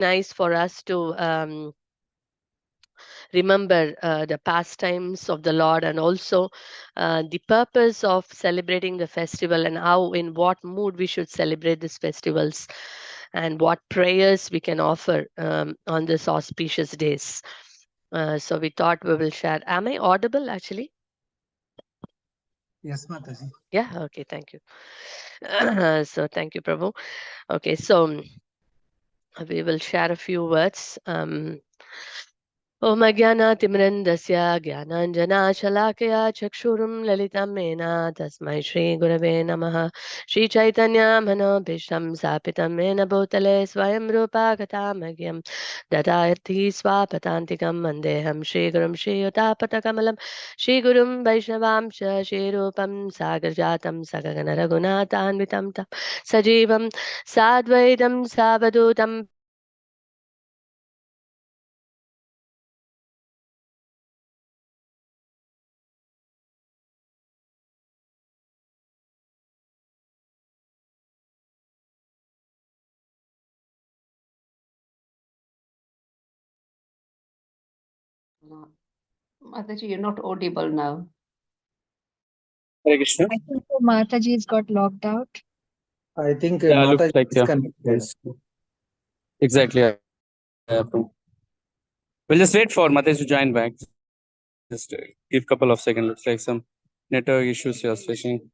nice for us to remember the pastimes of the Lord, and also the purpose of celebrating the festival, and how, in what mood we should celebrate these festivals, and what prayers we can offer on this auspicious days. So we thought we will share. Am I audible actually? Yes, Mataji. Yeah, okay, thank you. So thank you, Prabhu. Okay, so we will share a few words. Om Ajnanatimrandasya Jnananjana Chakshurum Lalitam Mena Tasmai Shri Gurave Namaha. Shri Chaitanya Manobhisham Sapitam Mena Bhutale Swayam Rupa Katamagyam Dadayati Swapatantikam Mandeham Shri Gurum Shri Utapata Shri Gurum Vaishnavamsha Shri Rupam Sagarjatam Sagagana Raghunathanvitam Tam Sajivam Sadvaitam Savadutam Mataji, you're not audible now. Hare Krishna. I think so Mataji's got logged out. I think Yeah, looks Mataji like is connected. yes. Exactly. We'll just wait for Matesh to join back. Just give a couple of seconds. Looks like some network issues you're facing.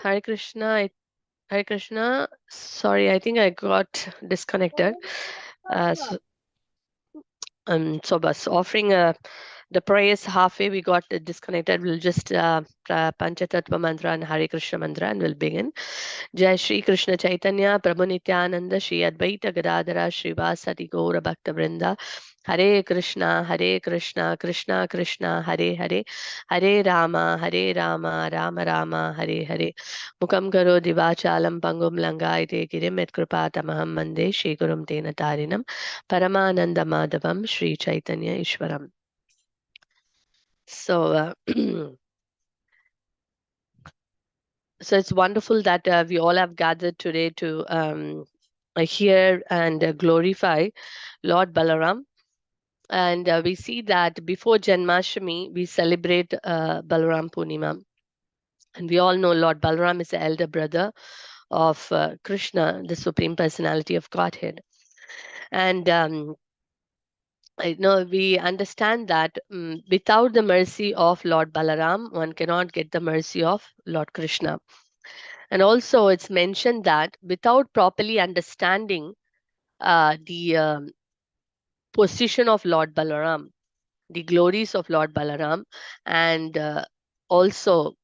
Hare Krishna. Hare Krishna. Sorry, I think I got disconnected. So bus offering the prayers halfway we got disconnected. We'll just Panchatattva mantra and Hare Krishna mantra, and we'll begin. Jai Shri Krishna Chaitanya Prabhu Nityananda Shri Advaita Gadadhara Srivasati Gaura Bhakta Vrinda. Hare Krishna Krishna Krishna Hare Hare, Hare Rama Rama Rama Hare Hare. Mukam karo divachalam pangum langaite girim et kripatamaham mande Shri Gurum Tena Tarinam Paramananda Madhavam Shri Chaitanya Ishwaram. So so it's wonderful that we all have gathered today to hear and glorify Lord Balaram. And we see that before Janmashtami, we celebrate Balaram Purnima. And we all know Lord Balaram is the elder brother of Krishna, the Supreme Personality of Godhead. And we understand that without the mercy of Lord Balaram, one cannot get the mercy of Lord Krishna. And also, it's mentioned that without properly understanding the position of Lord Balaram, the glories of Lord Balaram, and also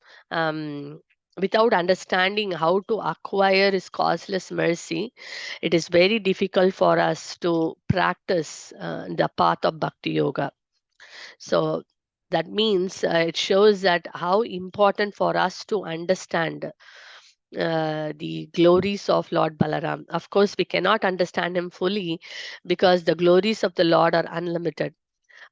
without understanding how to acquire his causeless mercy, it is very difficult for us to practice the path of Bhakti Yoga. So that means it shows that how important for us to understand the glories of Lord Balaram. Of course, we cannot understand him fully because the glories of the Lord are unlimited.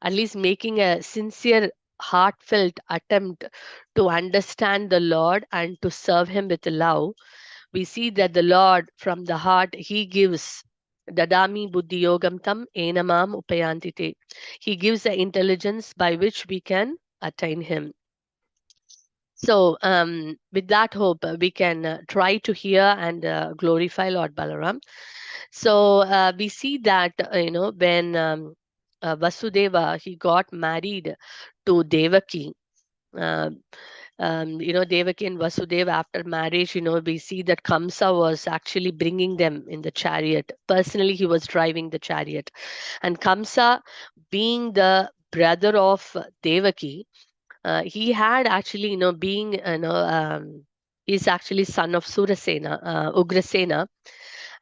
At least making a sincere, heartfelt attempt to understand the Lord and to serve him with love, we see that the Lord from the heart, he gives Dadami Buddhi Yogam Tam Enamam Upayantite. He gives the intelligence by which we can attain him. So, with that hope, we can try to hear and glorify Lord Balaram. So, we see that, when Vasudeva, he got married to Devaki, uh, Devaki and Vasudeva, after marriage, we see that Kamsa was actually bringing them in the chariot. Personally, he was driving the chariot. And Kamsa, being the brother of Devaki, he had actually, being, he's actually son of Surasena, Ugrasena.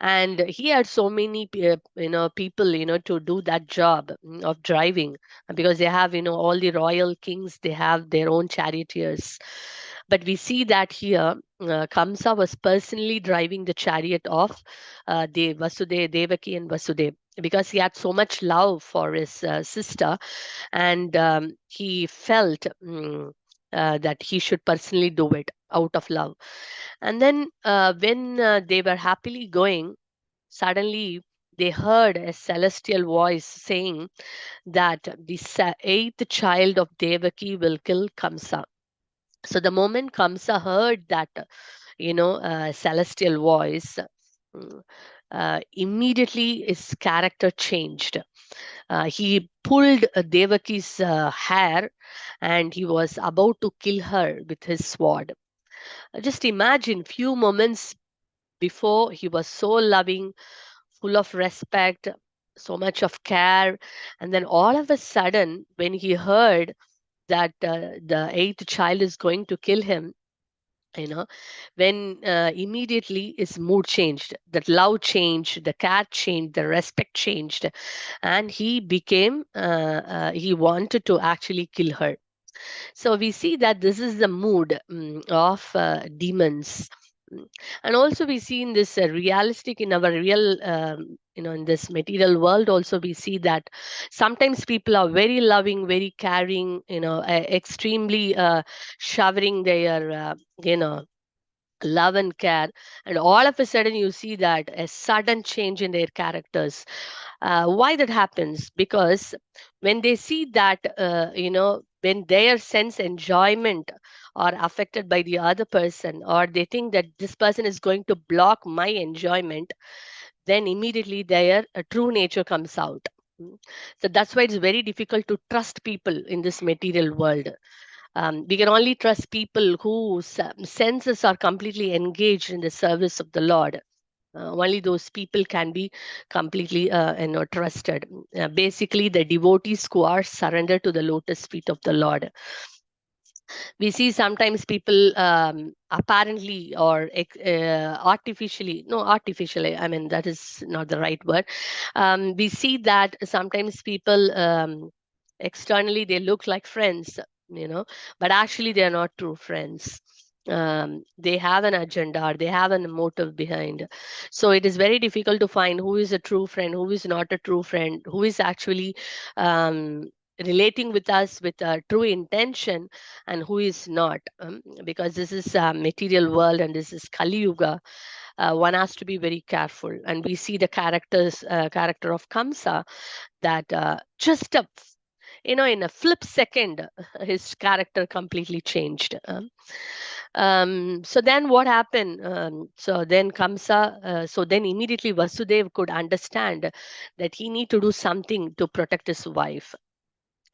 and he had so many people to do that job of driving, because they have all the royal kings, they have their own charioteers. But we see that here Kamsa was personally driving the chariot of the Vasudev, Devaki and Vasudev, because he had so much love for his sister, and he felt that he should personally do it out of love. And then when they were happily going, suddenly they heard a celestial voice saying that the eighth child of Devaki will kill Kamsa. So the moment Kamsa heard that, celestial voice, mm, immediately his character changed. He pulled Devaki's hair, and he was about to kill her with his sword. Just imagine, few moments before he was so loving, full of respect, so much of care, and then all of a sudden, when he heard that the eighth child is going to kill him, you know when immediately his mood changed, that love changed, the care changed, the respect changed, and he became he wanted to actually kill her. So we see that this is the mood of demons. Mm. And also we see in this realistic, in our real in this material world also, we see that sometimes people are very loving, very caring, extremely showering their love and care, and all of a sudden you see that a sudden change in their characters. Why that happens? Because when they see that when their sense enjoyment are affected by the other person, or they think that this person is going to block my enjoyment, then immediately their true nature comes out. Mm. So that's why it's very difficult to trust people in this material world. We can only trust people whose senses are completely engaged in the service of the Lord. Only those people can be completely trusted. Basically, the devotees who are surrendered to the lotus feet of the Lord. We see sometimes people apparently or artificially, no, artificially, I mean, that is not the right word. We see that sometimes people externally they look like friends, but actually they are not true friends. They have an agenda, or they have a motive behind. So it is very difficult to find who is a true friend, who is not a true friend, who is actually um, relating with us with a true intention, and who is not. Because this is a material world and this is Kali Yuga. One has to be very careful. And we see the character of Kamsa, that just in a flip second, his character completely changed. So then what happened? So then Kamsa, so then immediately Vasudev could understand that he need to do something to protect his wife.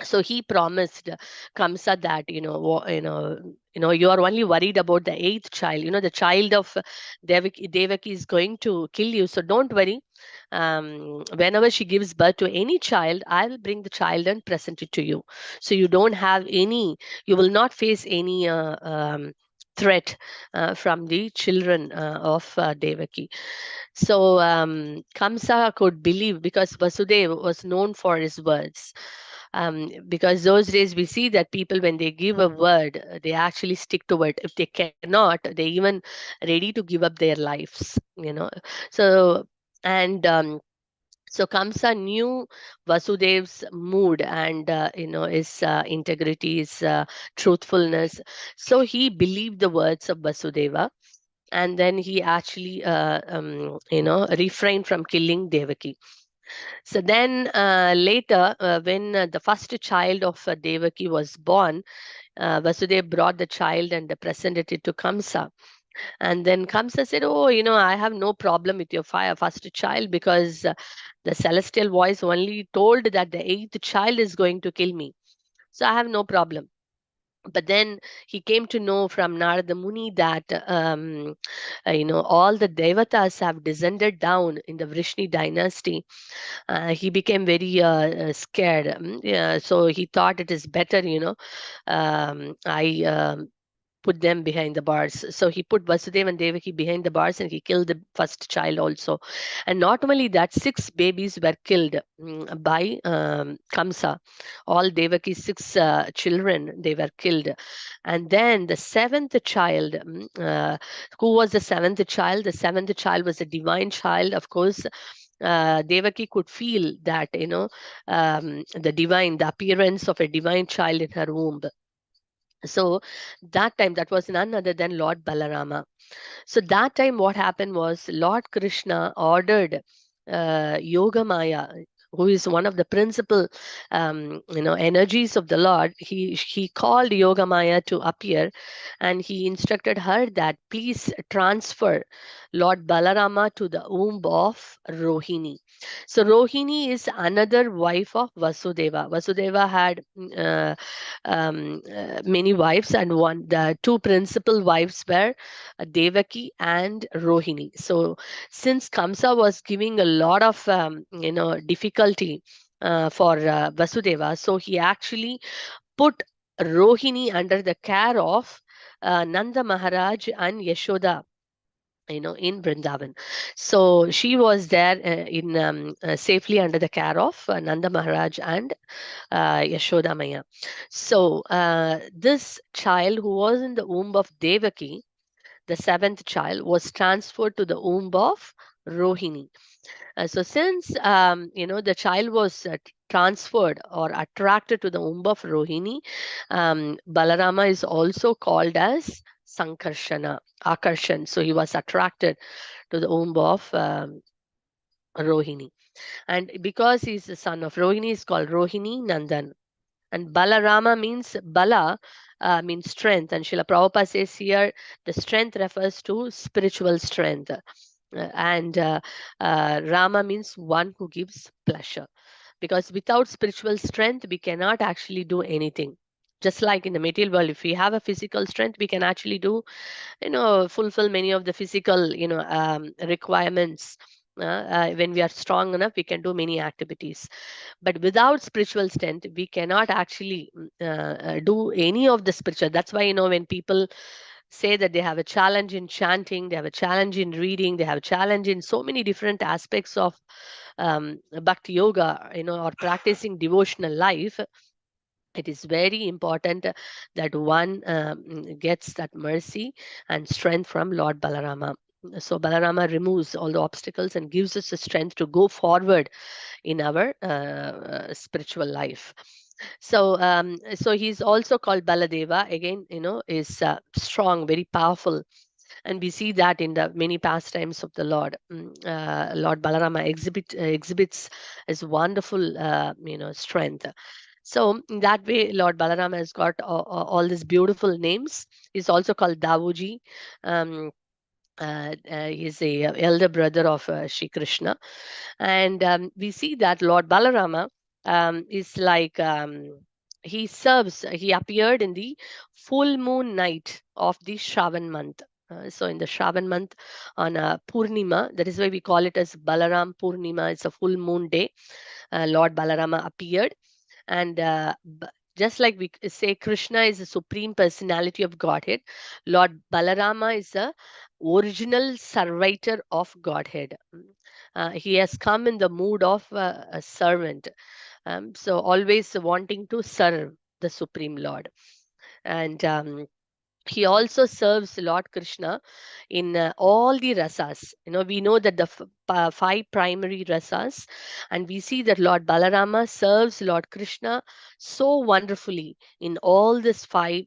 So he promised Kamsa that you are only worried about the eighth child, the child of Devaki is going to kill you, so don't worry. Whenever she gives birth to any child, I will bring the child and present it to you, so you will not face any threat from the children of Devaki. So Kamsa could believe, because Vasudev was known for his words. Because those days we see that people, when they give a word, they actually stick to it. If they cannot, they even ready to give up their lives. So, and so Kamsa knew Vasudev's mood, and his integrity, his truthfulness. So he believed the words of Vasudeva, and then he actually refrained from killing Devaki. So then later, when the first child of Devaki was born, Vasudev brought the child and presented it to Kamsa. And then Kamsa said, "Oh, I have no problem with your first child, because the celestial voice only told that the eighth child is going to kill me. So I have no problem." But then he came to know from Narada Muni that all the devatas have descended down in the Vrishni dynasty. He became very scared. Yeah, so he thought it is better, I put them behind the bars. So he put Vasudeva and Devaki behind the bars, and he killed the first child also. And not only that, 6 babies were killed by Kamsa. All Devaki's 6 children, they were killed. And then the 7th child, who was the 7th child? The 7th child was a divine child, of course. Devaki could feel that, the appearance of a divine child in her womb. So that time, that was none other than Lord Balarama. So that time, what happened was Lord Krishna ordered Yogamaya, who is one of the principal, energies of the Lord. He called Yogamaya to appear, and he instructed her that please transfer Lord Balarama to the womb of Rohini. So Rohini is another wife of Vasudeva. Vasudeva had many wives, and the 2 principal wives were Devaki and Rohini. So since Kamsa was giving a lot of difficulty for Vasudeva, so he actually put Rohini under the care of Nanda Maharaj and Yashoda, in Vrindavan. So she was there in safely under the care of Nanda Maharaj and Yashoda Maya. So this child who was in the womb of Devaki, the 7th child, was transferred to the womb of Rohini. So since the child was transferred or attracted to the womb of Rohini, Balarama is also called as Sankarshana, Akarshan. So he was attracted to the womb of Rohini. And because he's the son of Rohini, he's called Rohini Nandan. And Balarama means Bala, means strength. And Srila Prabhupada says here the strength refers to spiritual strength. And Rama means one who gives pleasure. Because without spiritual strength, we cannot actually do anything. Just like in the material world, if we have a physical strength, we can actually do, fulfill many of the physical, requirements. When we are strong enough, we can do many activities. But without spiritual strength, we cannot actually do any of the spiritual. That's why, when people say that they have a challenge in chanting, they have a challenge in reading, they have a challenge in so many different aspects of bhakti yoga, or practicing devotional life, it is very important that one gets that mercy and strength from Lord Balarama. So Balarama removes all the obstacles and gives us the strength to go forward in our spiritual life. So he's also called Baladeva. Again, is strong, very powerful, and we see that in the many pastimes of the Lord. Lord Balarama exhibits his wonderful, strength. So in that way, Lord Balarama has got all these beautiful names. He's also called Davuji. Um, he's a elder brother of Shri Krishna, and we see that Lord Balarama is like he appeared in the full moon night of the Shravan month. So in the Shravan month on Purnima, that is why we call it as Balaram Purnima. It's a full moon day. Lord Balarama appeared, and just like we say Krishna is the supreme personality of Godhead, Lord Balarama is the original servitor of Godhead. He has come in the mood of a servant, so always wanting to serve the Supreme Lord. And he also serves Lord Krishna in all the rasas. We know that the 5 primary rasas, and we see that Lord Balarama serves Lord Krishna so wonderfully in all these 5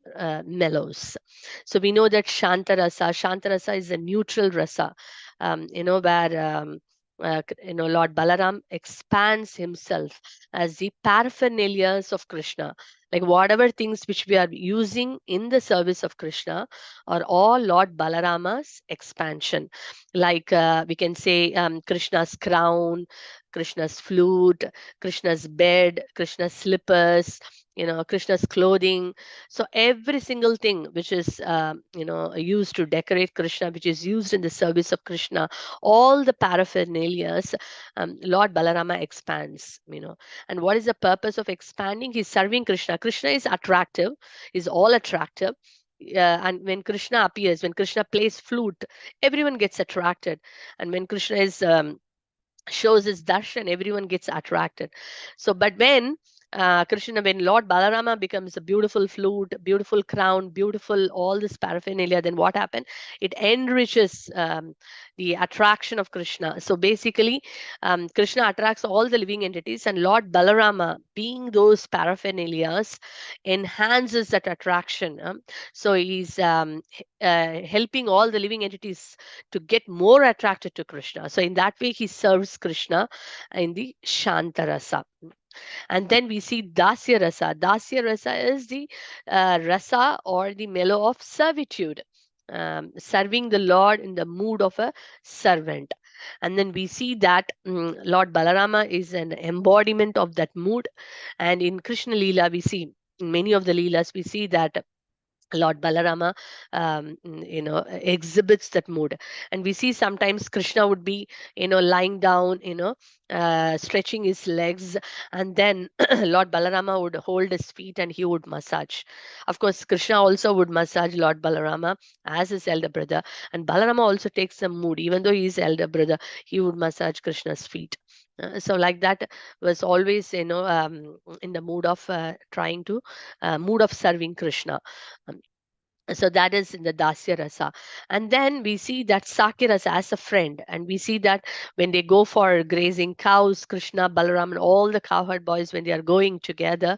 mellows. So we know that Shantarasa is a neutral rasa, where Lord Balaram expands himself as the paraphernalias of Krishna, like whatever things which we are using in the service of Krishna are all Lord Balarama's expansion. Like we can say Krishna's crown, Krishna's flute, Krishna's bed, Krishna's slippers, Krishna's clothing. So every single thing which is used to decorate Krishna, which is used in the service of Krishna, all the paraphernalias, Lord Balarama expands. And what is the purpose of expanding? He's serving Krishna. Krishna is attractive, is all attractive. and when Krishna appears, when Krishna plays flute, everyone gets attracted. And when Krishna is shows his darshan, everyone gets attracted. So, but when Krishna, when Lord Balarama becomes a beautiful flute, beautiful crown, beautiful all this paraphernalia, then what happened? It enriches the attraction of Krishna. So basically, Krishna attracts all the living entities, and Lord Balarama, being those paraphernalias, enhances that attraction. So he's helping all the living entities to get more attracted to Krishna. So in that way, he serves Krishna in the Shantarasa. And then we see Dasya Rasa. Dasya Rasa is the rasa or the mellow of servitude. Serving the Lord in the mood of a servant. And then we see that Lord Balarama is an embodiment of that mood. And in Krishna Leela, we see, in many of the Leelas, we see that Lord Balarama, exhibits that mood. And we see sometimes Krishna would be, lying down, stretching his legs, and then Lord Balarama would hold his feet and he would massage. Of course, Krishna also would massage Lord Balarama as his elder brother. And Balarama also takes some mood, even though he is elder brother, he would massage Krishna's feet. So like that was always, in the mood of trying to, mood of serving Krishna. Um, so that is in the Dasya Rasa. And then we see that Sakya Rasa as a friend. And we see that when they go for grazing cows, Krishna, Balaram, and all the cowherd boys, when they are going together,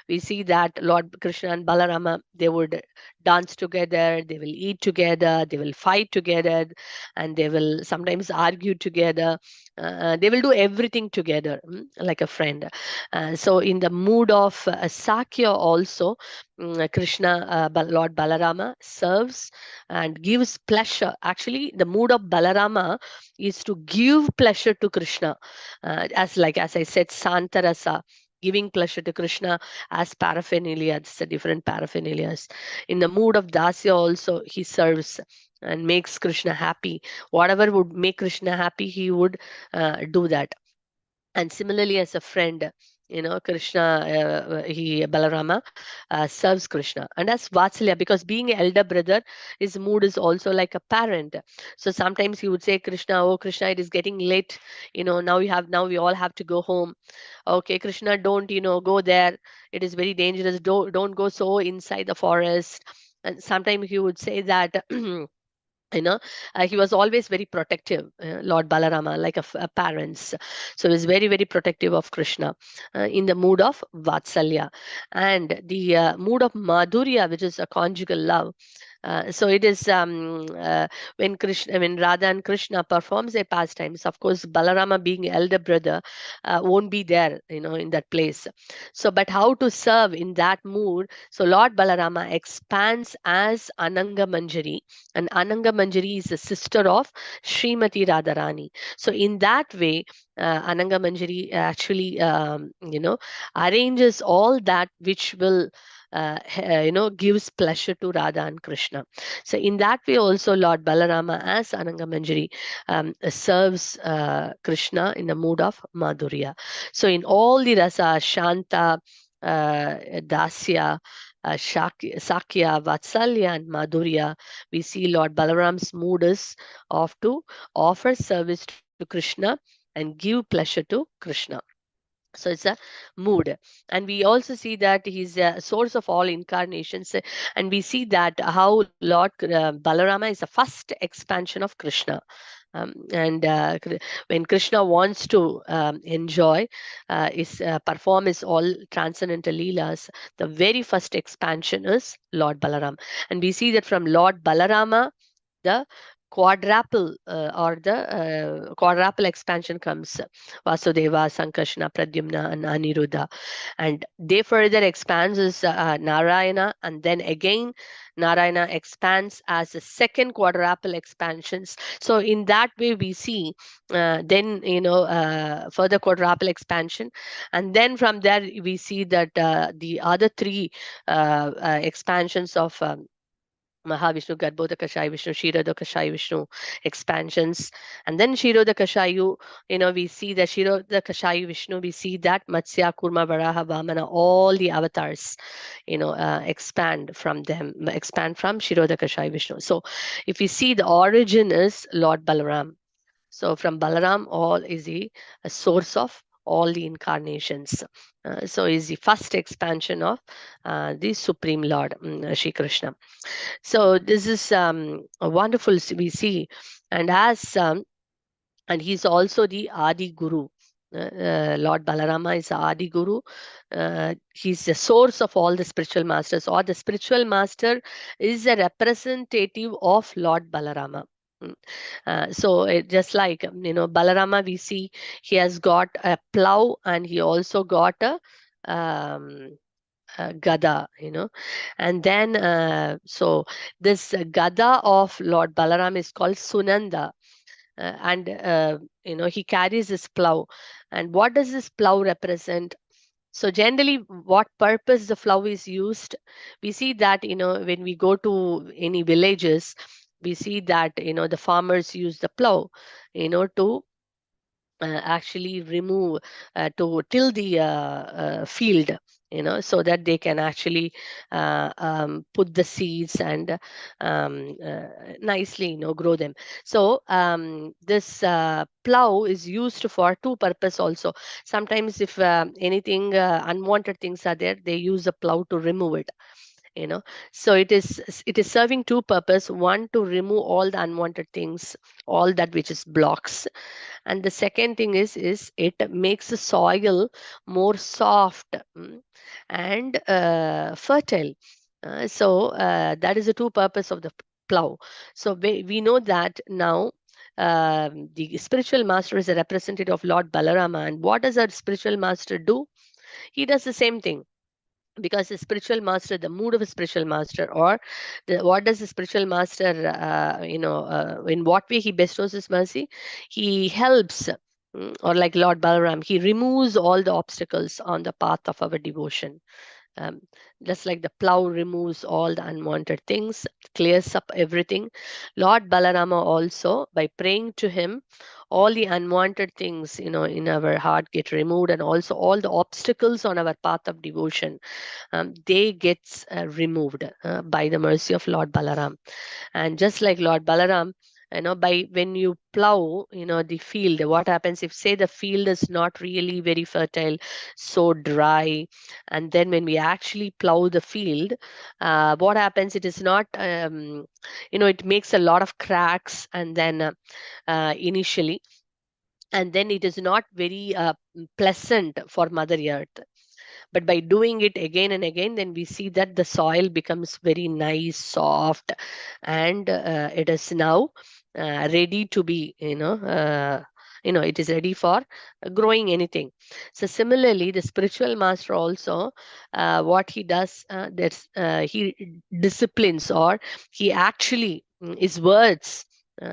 we see that Lord Krishna and Balarama, they would dance together, they will eat together, they will fight together, and they will sometimes argue together. They will do everything together, like a friend. So in the mood of Sakya also, Krishna, Lord Balarama serves and gives pleasure. Actually, the mood of Balarama is to give pleasure to Krishna, as I said, Santarasa, giving pleasure to Krishna as paraphernalia. It's the different paraphernalias. In the mood of Dasya also, he serves and makes Krishna happy. Whatever would make Krishna happy, he would do that. And similarly, as a friend, Krishna, he Balarama serves Krishna. And as Vatsalya, because being an elder brother, his mood is also like a parent. So sometimes he would say, Krishna, oh Krishna, it is getting late, now we all have to go home. Okay, Krishna, don't go there, it is very dangerous, don't go so inside the forest. And sometimes he would say that he was always very protective, Lord Balarama, like a parents. So he was very, very protective of Krishna in the mood of Vatsalya. And the mood of Madhurya, which is a conjugal love. So it is when Radha and Krishna performs their pastimes. Of course, Balarama, being elder brother, won't be there, in that place. So, but how to serve in that mood? So Lord Balarama expands as Ananga Manjari, and Ananga Manjari is the sister of Srimati Radharani. So in that way, Ananga Manjari actually, arranges all that which will gives pleasure to Radha and Krishna. So in that way also, Lord Balarama as Ananga Manjari serves Krishna in the mood of Madhurya. So in all the rasa, Shanta, Dasya, Sakya, Vatsalya, and Madhurya, we see Lord Balaram's mood is of to offer service to Krishna and give pleasure to Krishna. So it's a mood. And we also see that he's a source of all incarnations. And we see that how Lord Balarama is the first expansion of Krishna. And when Krishna wants to enjoy, perform his all transcendental leelas, the very first expansion is Lord Balaram. And we see that from Lord Balarama, the quadruple expansion comes. Vasudeva, Sankarshana, Pradyumna, and Aniruddha. And they further expands as Narayana, and then again Narayana expands as the second quadruple expansions. So in that way we see then further quadruple expansion, and then from there we see that the other three expansions of Mahavishnu, Garbhodakashaya Vishnu, Kshirodakashaya Vishnu expansions. And then Kshirodakashayu, we see that Kshirodakashaya Vishnu, we see that Matsya, Kurma, Varaha, Vamana, all the avatars, expand from them, expand from Kshirodakashaya Vishnu. So if we see, the origin is Lord Balaram. So from Balaram, all is a source of all the incarnations. So is the first expansion of the Supreme Lord, Shri Krishna. So this is a wonderful we see, and as and he's also the Adi Guru. Lord Balarama is Adi Guru. He's the source of all the spiritual masters, or the spiritual master is a representative of Lord Balarama. So just like Balarama, we see he has got a plow and he also got um, gada, and then so this gada of Lord Balaram is called Sunanda, and he carries this plow. And what does this plow represent? So generally, what purpose the plow is used? We see that when we go to any villages, we see that the farmers use the plow to actually remove, to till the field, so that they can actually put the seeds and nicely grow them. So this plow is used for two purpose also. Sometimes if anything unwanted things are there, they use a plow to remove it. So it is serving two purpose: one, to remove all the unwanted things, all that which is blocks, and the second thing is it makes the soil more soft, and fertile. That is the two purpose of the plow. So we know that now the spiritual master is a representative of Lord Balarama. And what does our spiritual master do? He does the same thing, because the spiritual master, the mood of a spiritual master, or what does the spiritual master in what way he bestows his mercy? He helps, or like Lord Balaram, he removes all the obstacles on the path of our devotion. um, just like the plow removes all the unwanted things, clears up everything, Lord Balarama also, by praying to him, all the unwanted things in our heart get removed, and also all the obstacles on our path of devotion, they gets removed by the mercy of Lord Balaram. And just like Lord Balaram, by when you plow the field, what happens if, say, the field is not really very fertile, so dry, and then when we actually plow the field, what happens, it is not it makes a lot of cracks, and then initially, and then it is not very pleasant for Mother Earth. But by doing it again and again, then we see that the soil becomes very nice, soft, and it is now ready to be it is ready for growing anything. So similarly, the spiritual master also, what he does, he disciplines, or he actually, his words,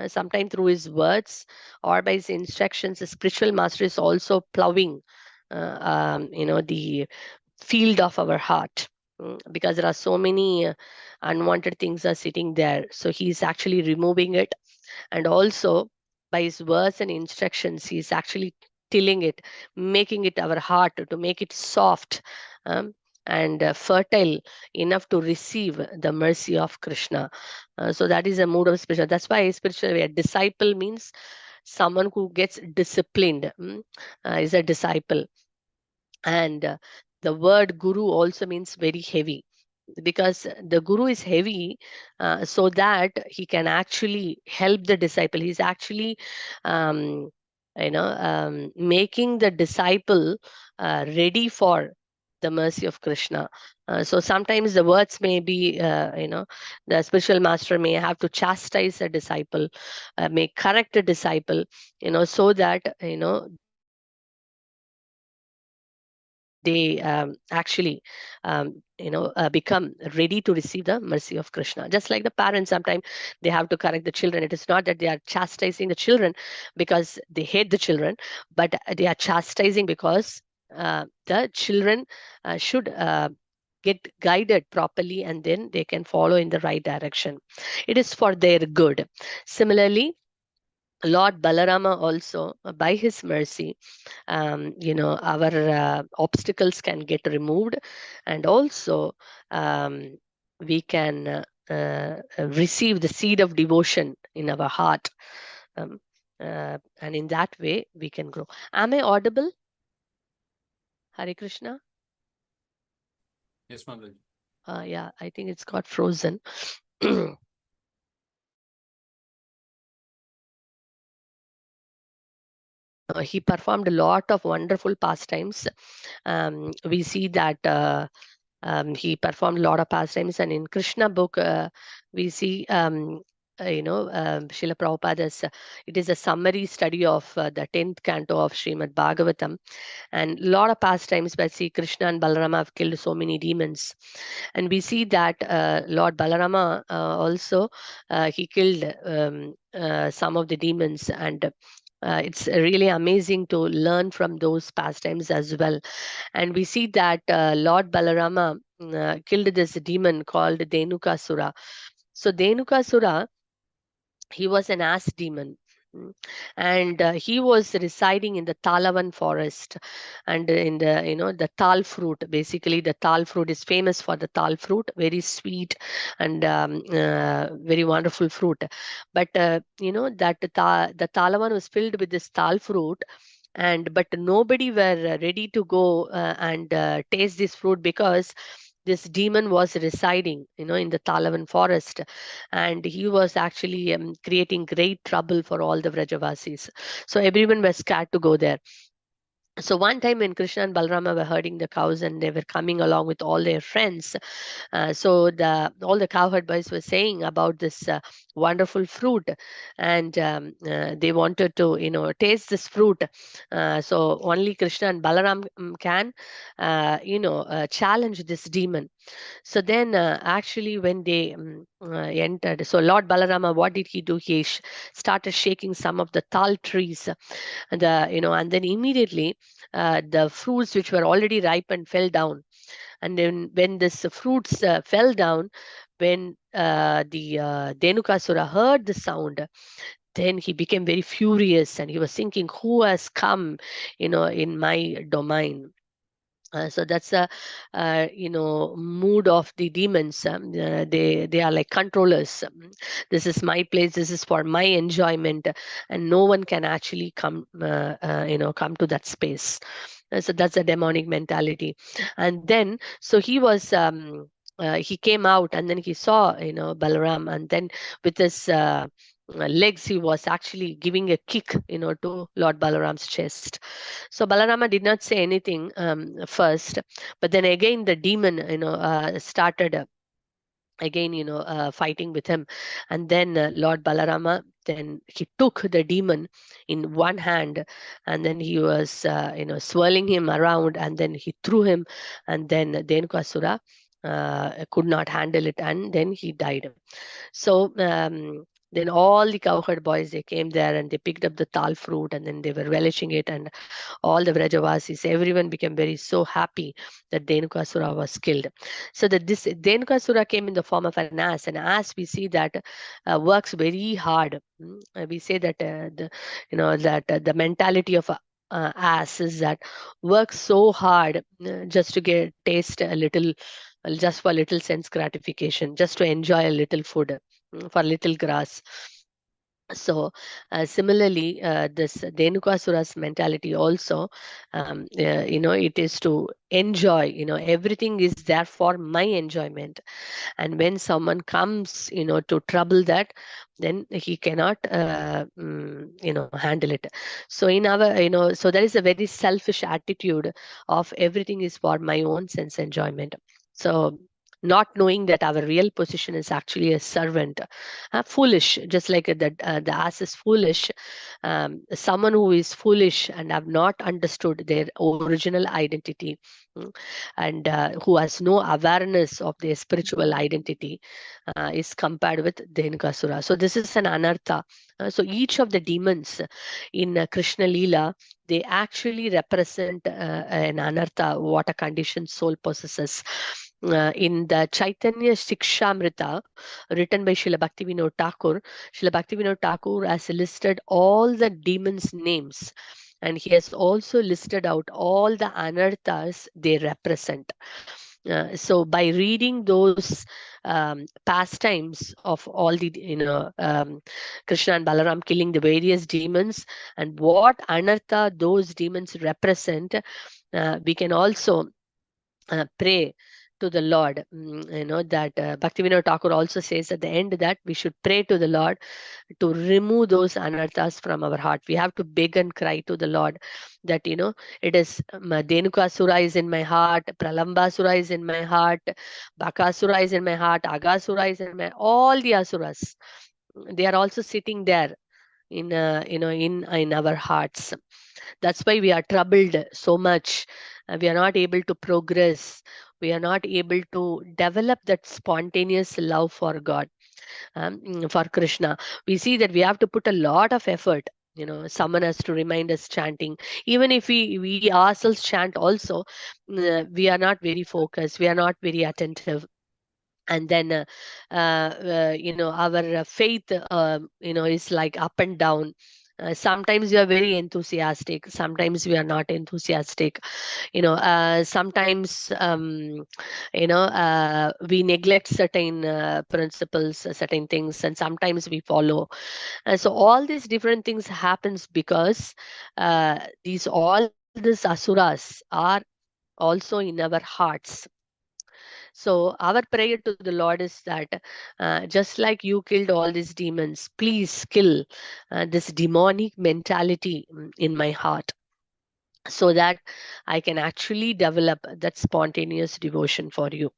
sometimes through his words or by his instructions, the spiritual master is also plowing the field of our heart, because there are so many unwanted things are sitting there, so he's actually removing it. And also by his words and instructions, he's actually tilling it, making it our heart to make it soft, and fertile enough to receive the mercy of Krishna. So that is a mood of spiritual. That's why spiritual, a disciple means someone who gets disciplined, is a disciple. And the word guru also means very heavy, because the guru is heavy, so that he can actually help the disciple. He's actually um, making the disciple ready for the mercy of Krishna. So sometimes the words may be, the spiritual master may have to chastise a disciple, may correct a disciple, so that they actually become ready to receive the mercy of Krishna. Just like the parents, sometimes they have to correct the children. It is not that they are chastising the children because they hate the children, but they are chastising because the children should get guided properly, and then they can follow in the right direction. It is for their good. Similarly, Lord Balarama also, by his mercy, our obstacles can get removed, and also um, we can receive the seed of devotion in our heart, um, and in that way we can grow. Am I audible? Hare Krishna. Yes, Mataji. Yeah, I think it's got frozen. He performed a lot of wonderful pastimes. We see that he performed a lot of pastimes, and in Krishna book, we see, Srila Prabhupada's, it is a summary study of the 10th canto of Srimad Bhagavatam, and a lot of pastimes where see Krishna and Balarama have killed so many demons. And we see that Lord Balarama also, he killed some of the demons, and it's really amazing to learn from those pastimes as well. And we see that Lord Balarama killed this demon called Dhenukasura. So Dhenukasura, he was an ass demon. And he was residing in the Talavan forest, and in the tal fruit. Basically, the tal fruit is famous for the tal fruit, very sweet and very wonderful fruit. But that the Talavan was filled with this tal fruit, and but nobody were ready to go and taste this fruit, because this demon was residing in the Talavan forest, and he was actually creating great trouble for all the Vrajavasis. So everyone was scared to go there. So one time when Krishna and Balrama were herding the cows, and they were coming along with all their friends, so all the cowherd boys were saying about this wonderful fruit, and they wanted to taste this fruit. So only Krishna and Balaram can challenge this demon. So then, actually, when they entered, so Lord Balarama, what did he do? He started shaking some of the tal trees, and then immediately the fruits which were already ripened fell down. And then when this fruits fell down, when the Dhenukasura heard the sound, then he became very furious, and he was thinking, who has come, in my domain? So that's a mood of the demons. They are like controllers. This is my place, this is for my enjoyment, and no one can actually come to that space. So that's a demonic mentality. And then so he came out, and then he saw Balaram, and then with his legs he was actually giving a kick to Lord Balaram's chest. So Balarama did not say anything first, but then again the demon started again fighting with him. And then Lord Balarama, then he took the demon in one hand, and then he was swirling him around, and then he threw him, and then Dhenukasura could not handle it, and then he died. So then all the cowherd boys, they came there, and they picked up the tal fruit, and then they were relishing it, and all the Vrajavasis, everyone became very so happy that Dhenukasura was killed. So that this Dhenukasura came in the form of an ass, and ass we see that works very hard. We say that the mentality of ass is that works so hard just to get taste a little, just for little sense gratification, just to enjoy a little food, for little grass. So similarly, this Dhenukasura's mentality also, it is to enjoy, everything is there for my enjoyment. And when someone comes, to trouble that, then he cannot, handle it. So in our, so there is a very selfish attitude of everything is for my own sense enjoyment. So not knowing that our real position is actually a servant, foolish, just like the ass is foolish. Someone who is foolish and have not understood their original identity, and who has no awareness of their spiritual identity, is compared with Dhenukasura. So this is an anartha. So each of the demons in Krishna Leela, they actually represent an anartha, what a conditioned soul possesses. in the Chaitanya Shikshamrita, written by Srila Bhaktivinoda Thakur, Srila Bhaktivinoda Thakur has listed all the demons' names, and he has also listed out all the anarthas they represent. So by reading those pastimes of all the Krishna and Balaram killing the various demons and what anartha those demons represent, we can also pray to the Lord. That Bhaktivinoda Thakur also says at the end that we should pray to the Lord to remove those anarthas from our heart. We have to beg and cry to the Lord that, it is Dhenukasura is in my heart, Pralambasura is in my heart, Bakasura is in my heart, Agasura is in my, all the asuras. They are also sitting there in our hearts. That's why we are troubled so much. We are not able to progress. We are not able to develop that spontaneous love for God, for Krishna. We see that we have to put a lot of effort. Someone has to remind us chanting. Even if we ourselves chant also, we are not very focused. We are not very attentive. And then our faith is like up and down. Sometimes we are very enthusiastic, sometimes we are not enthusiastic. Sometimes we neglect certain principles, certain things, and sometimes we follow. So all these different things happens because these asuras are also in our hearts. So our prayer to the Lord is that just like you killed all these demons, please kill this demonic mentality in my heart, so that I can actually develop that spontaneous devotion for you.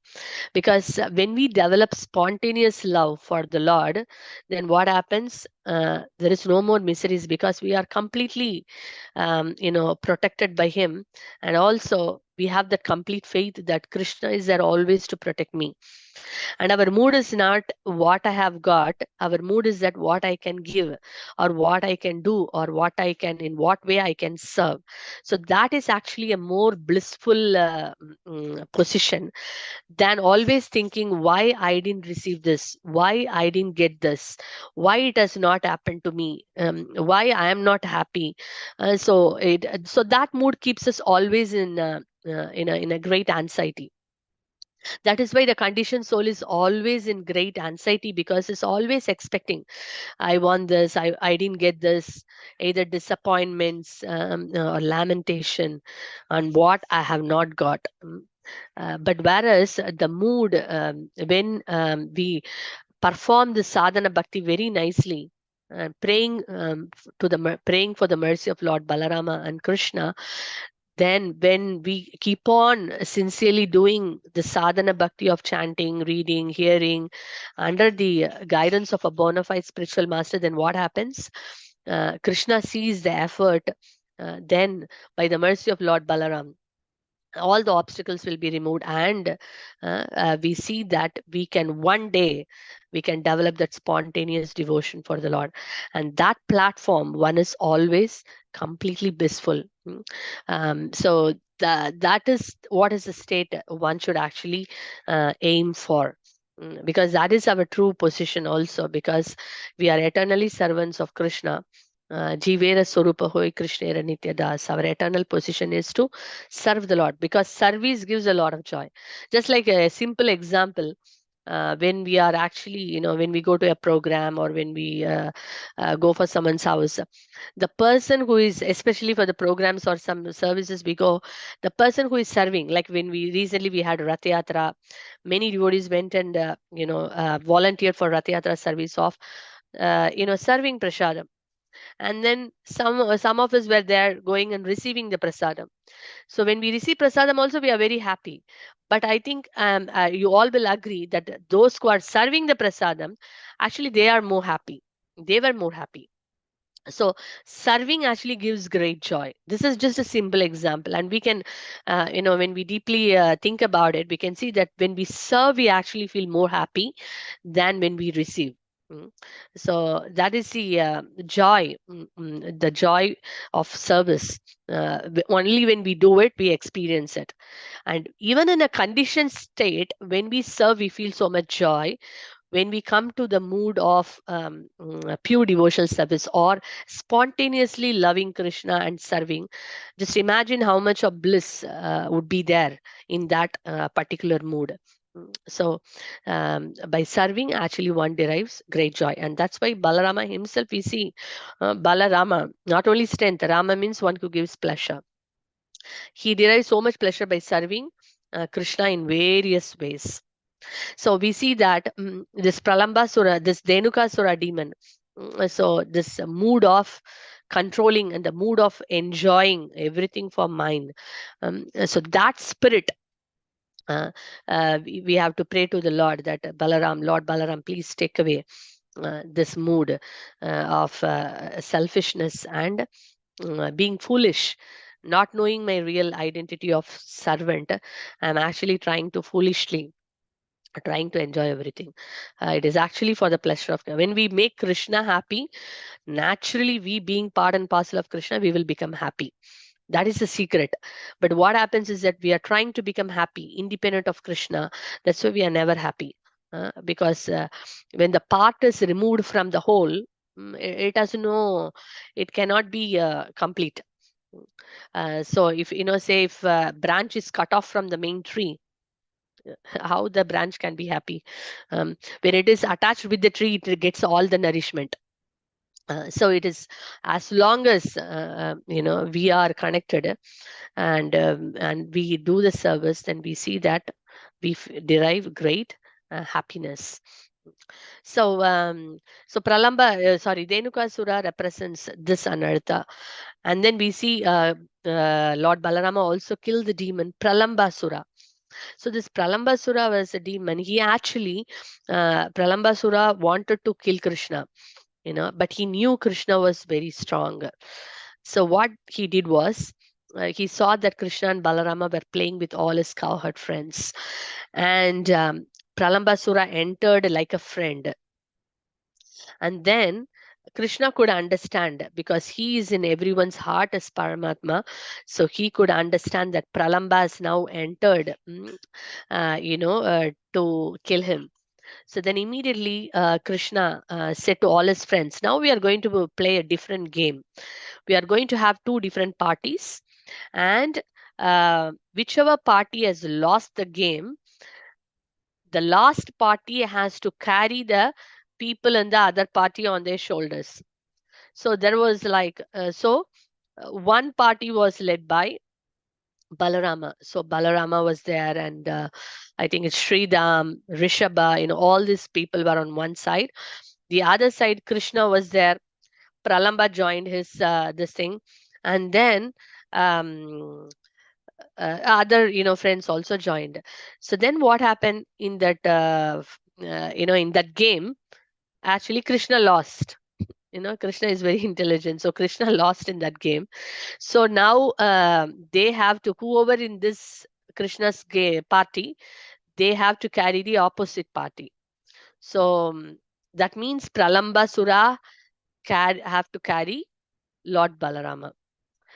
Because when we develop spontaneous love for the Lord, then what happens? There is no more miseries, because we are completely protected by Him. And also we have that complete faith that Krishna is there always to protect me. And our mood is not what I have got, our mood is that what I can give, or what I can do, or in what way I can serve. So that is actually a more blissful position than always thinking why I didn't receive this, why I didn't get this, why it has not happened to me, why I am not happy. So that mood keeps us always in a great anxiety. That is why the conditioned soul is always in great anxiety, because it's always expecting, I want this, I didn't get this, either disappointments or lamentation on what I have not got. But whereas the mood, when we perform the sadhana bhakti very nicely, praying praying for the mercy of Lord Balarama and Krishna, then when we keep on sincerely doing the sadhana bhakti of chanting, reading, hearing, under the guidance of a bona fide spiritual master, then what happens? Krishna sees the effort. Then, by the mercy of Lord Balaram, all the obstacles will be removed, and we see that we can one day we can develop that spontaneous devotion for the Lord. And that platform, one is always completely blissful. So that is what is the state one should actually aim for. Because that is our true position also, because we are eternally servants of Krishna. Jivera Swarupa Hoy Krishnera Nitya Das. Our eternal position is to serve the Lord, because service gives a lot of joy. Just like a simple example, when we are actually, when we go to a program, or when we go for someone's house, the person who is, especially for the programs or some services we go, the person who is serving, like when we recently we had Rath Yatra, many devotees went and volunteered for Rath Yatra service of serving prasadam. And then some of us were there going and receiving the prasadam. So when we receive prasadam also, we are very happy. But I think you all will agree that those who are serving the prasadam, actually they are more happy. They were more happy. So serving actually gives great joy. This is just a simple example, and we can when we deeply think about it, we can see that when we serve, we actually feel more happy than when we receive. Mm. So that is the joy of service. Only when we do it, we experience it. And even in a conditioned state, when we serve, we feel so much joy. When we come to the mood of pure devotional service or spontaneously loving Krishna and serving, just imagine how much of bliss would be there in that particular mood. So, by serving, actually, one derives great joy. And that's why Balarama himself, we see Balarama, not only strength, Rama means one who gives pleasure. He derives so much pleasure by serving Krishna in various ways. So we see that this Pralambasura, this Dhenukasura demon, so this mood of controlling and the mood of enjoying everything for mine. So that spirit, we have to pray to the Lord that Lord Balaram, please take away this mood of selfishness and being foolish, not knowing my real identity of servant. I'm actually trying to foolishly trying to enjoy everything. It is actually for the pleasure of God. When we make Krishna happy, naturally, we being part and parcel of Krishna, we will become happy. That is the secret. But what happens is that we are trying to become happy, independent of Krishna. That's why we are never happy. Because when the part is removed from the whole, it has no, it cannot be complete. So if, say if branch is cut off from the main tree, how the branch can be happy? When it is attached with the tree, it gets all the nourishment. So it is, as long as we are connected and we do the service, then we see that we derive great happiness. So Dhenukasura represents this anartha. And then we see Lord Balarama also killed the demon Pralambasura. So this Pralambasura was a demon. He actually, Pralambasura wanted to kill Krishna, but he knew Krishna was very strong. So what he did was, he saw that Krishna and Balarama were playing with all his cowherd friends. And Pralambasura entered like a friend. And then Krishna could understand, because he is in everyone's heart as Paramatma. So he could understand that Pralamba has now entered, to kill him. So then immediately Krishna said to all his friends, now we are going to play a different game. We are going to have two different parties. And whichever party has lost the game, the last party has to carry the people in the other party on their shoulders. So there was like, one party was led by Balarama. So Balarama was there, and I think it's Sridham, Rishabha, all these people were on one side. The other side, Krishna was there. Pralamba joined his this thing, and then other friends also joined. So then what happened in that in that game? Actually, Krishna lost. Krishna is very intelligent, so Krishna lost in that game. So now they have to, whoever in this Krishna's party, they have to carry the opposite party. So that means Pralambasura have to carry Lord Balarama.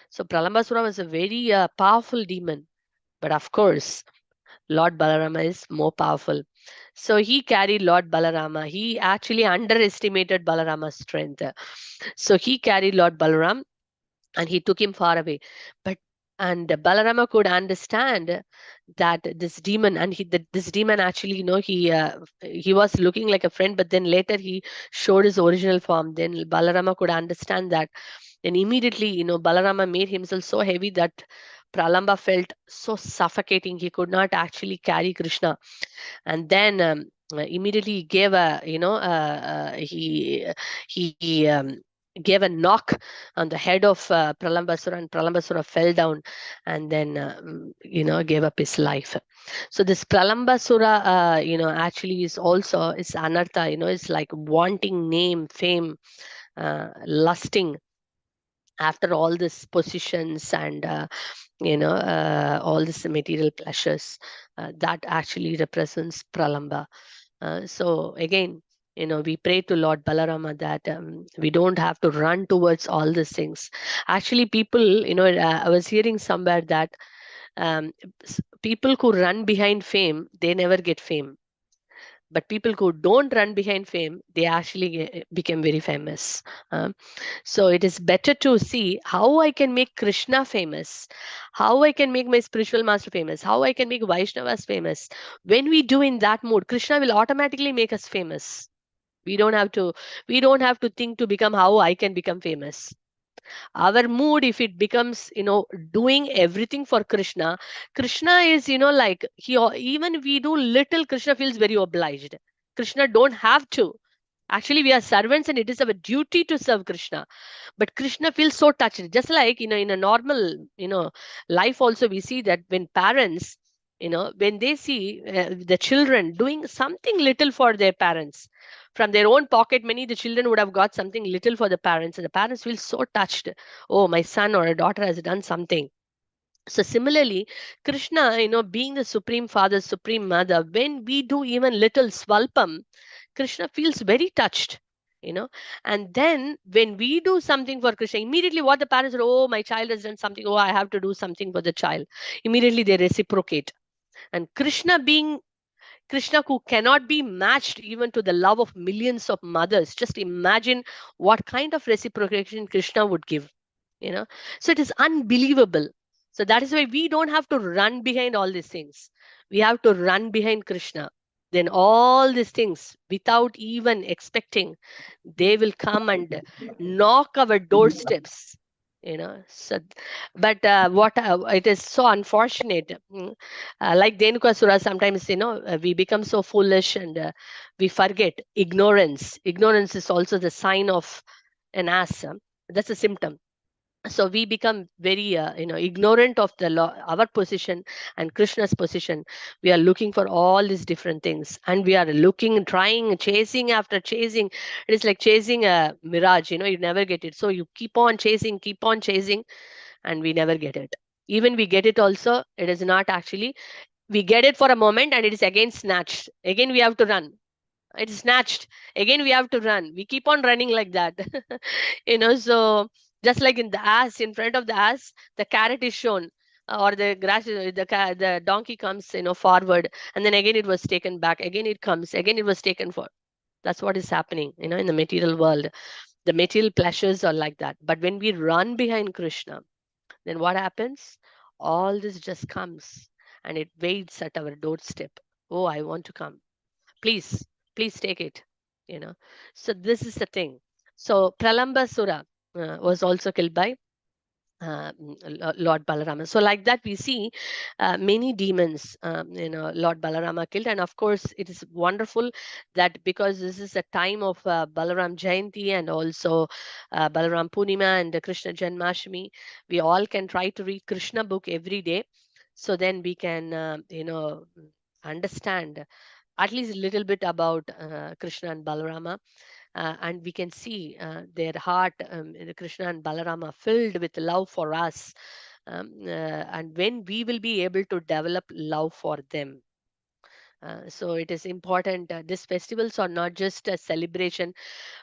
So Pralambasura was a very powerful demon, but of course Lord Balarama is more powerful. So he carried Lord Balarama. He actually underestimated Balarama's strength. So he carried Lord Balaram and he took him far away. And Balarama could understand that this demon, and this demon actually, he was looking like a friend, but then later he showed his original form. Then Balarama could understand that. Then immediately, Balarama made himself so heavy that Pralamba felt so suffocating. He could not actually carry Krishna. And then immediately he gave a, he gave a knock on the head of Pralambasura, and Pralambasura fell down, and then gave up his life. So this Pralambasura, actually is also is anartha. It's like wanting name, fame, lusting after all these positions and all these material pleasures. That actually represents Pralamba. So again, We pray to Lord Balarama that we don't have to run towards all these things. Actually, people, I was hearing somewhere that um, people who run behind fame, they never get fame. But people who don't run behind fame, they actually become very famous. Um, so it is better to see how I can make Krishna famous, how I can make my spiritual master famous, how I can make Vaishnavas famous. When we do in that mood, Krishna will automatically make us famous. We don't have to think to become how I can become famous. Our mood, if it becomes doing everything for Krishna is like even we do little, Krishna feels very obliged. Krishna don't have to. Actually, we are servants and it is our duty to serve Krishna. But Krishna feels so touched. Just like, in a normal, life also, we see that when parents, when they see the children doing something little for their parents, from their own pocket money, the children would have got something little for the parents, and the parents feel so touched. Oh, my son or a daughter has done something. So similarly, Krishna, being the supreme father, supreme mother, when we do even little swalpam, Krishna feels very touched. you know and then when we do something for Krishna, immediately what the parents are, oh, my child has done something, oh, I have to do something for the child. Immediately they reciprocate. And Krishna, who cannot be matched even to the love of millions of mothers. Just imagine what kind of reciprocation Krishna would give. you know so it is unbelievable. So that is why we don't have to run behind all these things. We have to run behind Krishna. Then all these things, without even expecting, they will come and knock our doorsteps. So but what it is so unfortunate. Like Denukasura, sometimes we become so foolish, and we forget ignorance is also the sign of an ass. That's a symptom. So we become very ignorant of the law, our position and Krishna's position. We are looking for all these different things, and we are looking, trying, chasing after chasing. It is like chasing a mirage. You never get it, so you keep on chasing, and we never get it. Even we get it also, it is not actually, we get it for a moment and it is again snatched. Again we have to run. It's snatched. Again we have to run. We keep on running like that. So just like in the ass, in front of the ass, the carrot is shown, or the grass the donkey comes forward, and then again it was taken back, again it comes, again it was taken for. That's what is happening in the material world. The material pleasures are like that. But when we run behind Krishna, then what happens? All this just comes, and it waits at our doorstep. Oh, I want to come. Please, please take it. you know so this is the thing. So Pralambasura was also killed by Lord Balarama. So like that we see many demons Lord Balarama killed. And of course it is wonderful that because this is a time of Balaram Jayanti, and also Balaram Punima and Krishna Janmashtami, we all can try to read Krishna book every day. So then we can understand at least a little bit about Krishna and Balarama, and we can see their heart, Krishna and Balarama, filled with love for us. And when we will be able to develop love for them. So it is important. These festivals are not just a celebration.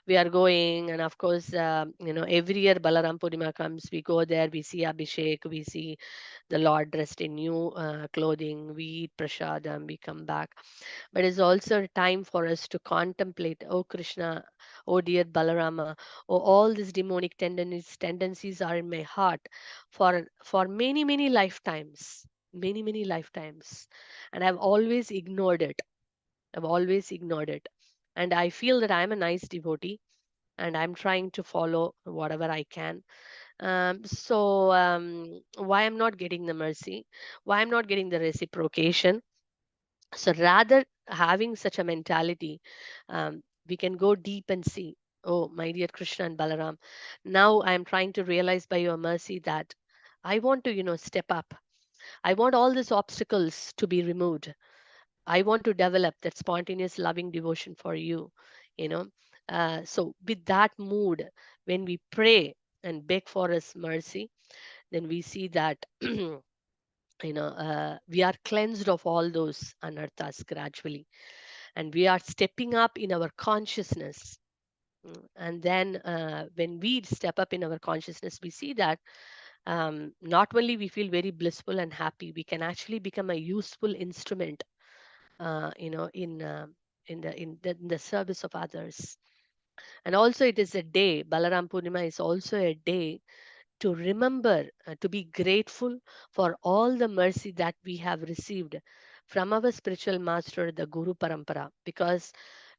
We are going, and of course, every year Balaram Purnima comes, we go there, we see Abhishek, we see the Lord dressed in new clothing, we eat prasadam, we come back. But it's also a time for us to contemplate, oh Krishna, oh dear Balarama, oh, all these demonic tendencies are in my heart for many, many lifetimes, many, many lifetimes. And I've always ignored it. I've always ignored it. And I feel that I'm a nice devotee, and I'm trying to follow whatever I can. So why I'm not getting the mercy? Why I'm not getting the reciprocation? So rather having such a mentality, we can go deep and see, oh, my dear Krishna and Balaram, now I am trying to realize by your mercy that I want to, step up. I want all these obstacles to be removed. I want to develop that spontaneous loving devotion for you. You know, so with that mood, when we pray and beg for His mercy, then we see that we are cleansed of all those anarthas gradually. and we are stepping up in our consciousness. And then when we step up in our consciousness, we see that not only we feel very blissful and happy, we can actually become a useful instrument, in the service of others. And also, it is a day. Balaram Purnima is also a day to remember, to be grateful for all the mercy that we have received from our spiritual master, the Guru Parampara, because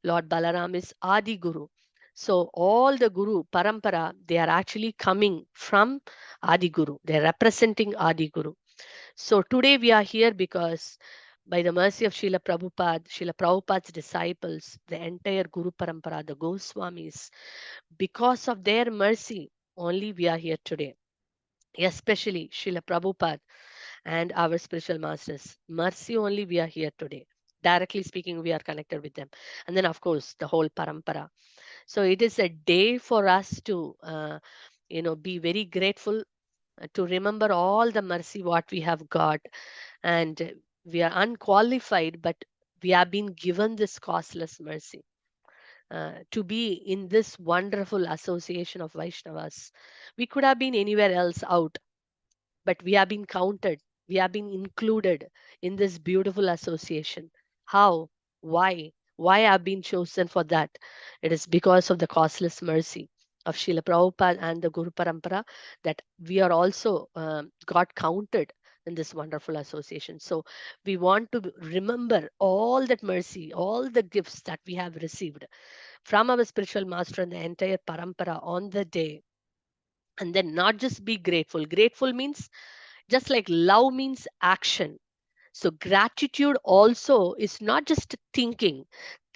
Lord Balaram is Adi Guru. So all the Guru Parampara, they are actually coming from Adi Guru. They are representing Adi Guru. So today we are here because by the mercy of Srila Prabhupada's disciples, the entire Guru Parampara, the Goswamis, because of their mercy, only we are here today. Especially Srila Prabhupada and our spiritual masters. Mercy only we are here today. Directly speaking, we are connected with them. And then, of course, the whole parampara. So it is a day for us to, be very grateful, to remember all the mercy what we have got. And we are unqualified, but we have been given this costless mercy. To be in this wonderful association of Vaishnavas. We could have been anywhere else out, but we have been counted, we have been included in this beautiful association. How? Why I've been chosen for that? It is because of the costless mercy of Srila Prabhupada and the Guru Parampara that we are also got counted in this wonderful association. So we want to remember all that mercy, all the gifts that we have received from our spiritual master and the entire parampara on the day. And then not just be grateful. Grateful means just like love means action. So gratitude also is not just thinking.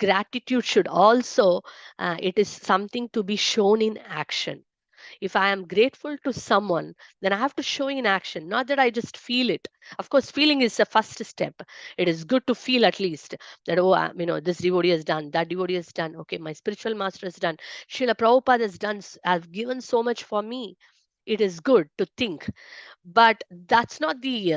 Gratitude should also, it is something to be shown in action. If I am grateful to someone, then I have to show in action, not that I just feel it. Of course, feeling is the first step. It is good to feel at least that, oh, this devotee has done, that devotee has done. Okay, my spiritual master has done. Srila Prabhupada has done, has given so much for me. It is good to think, but that's not the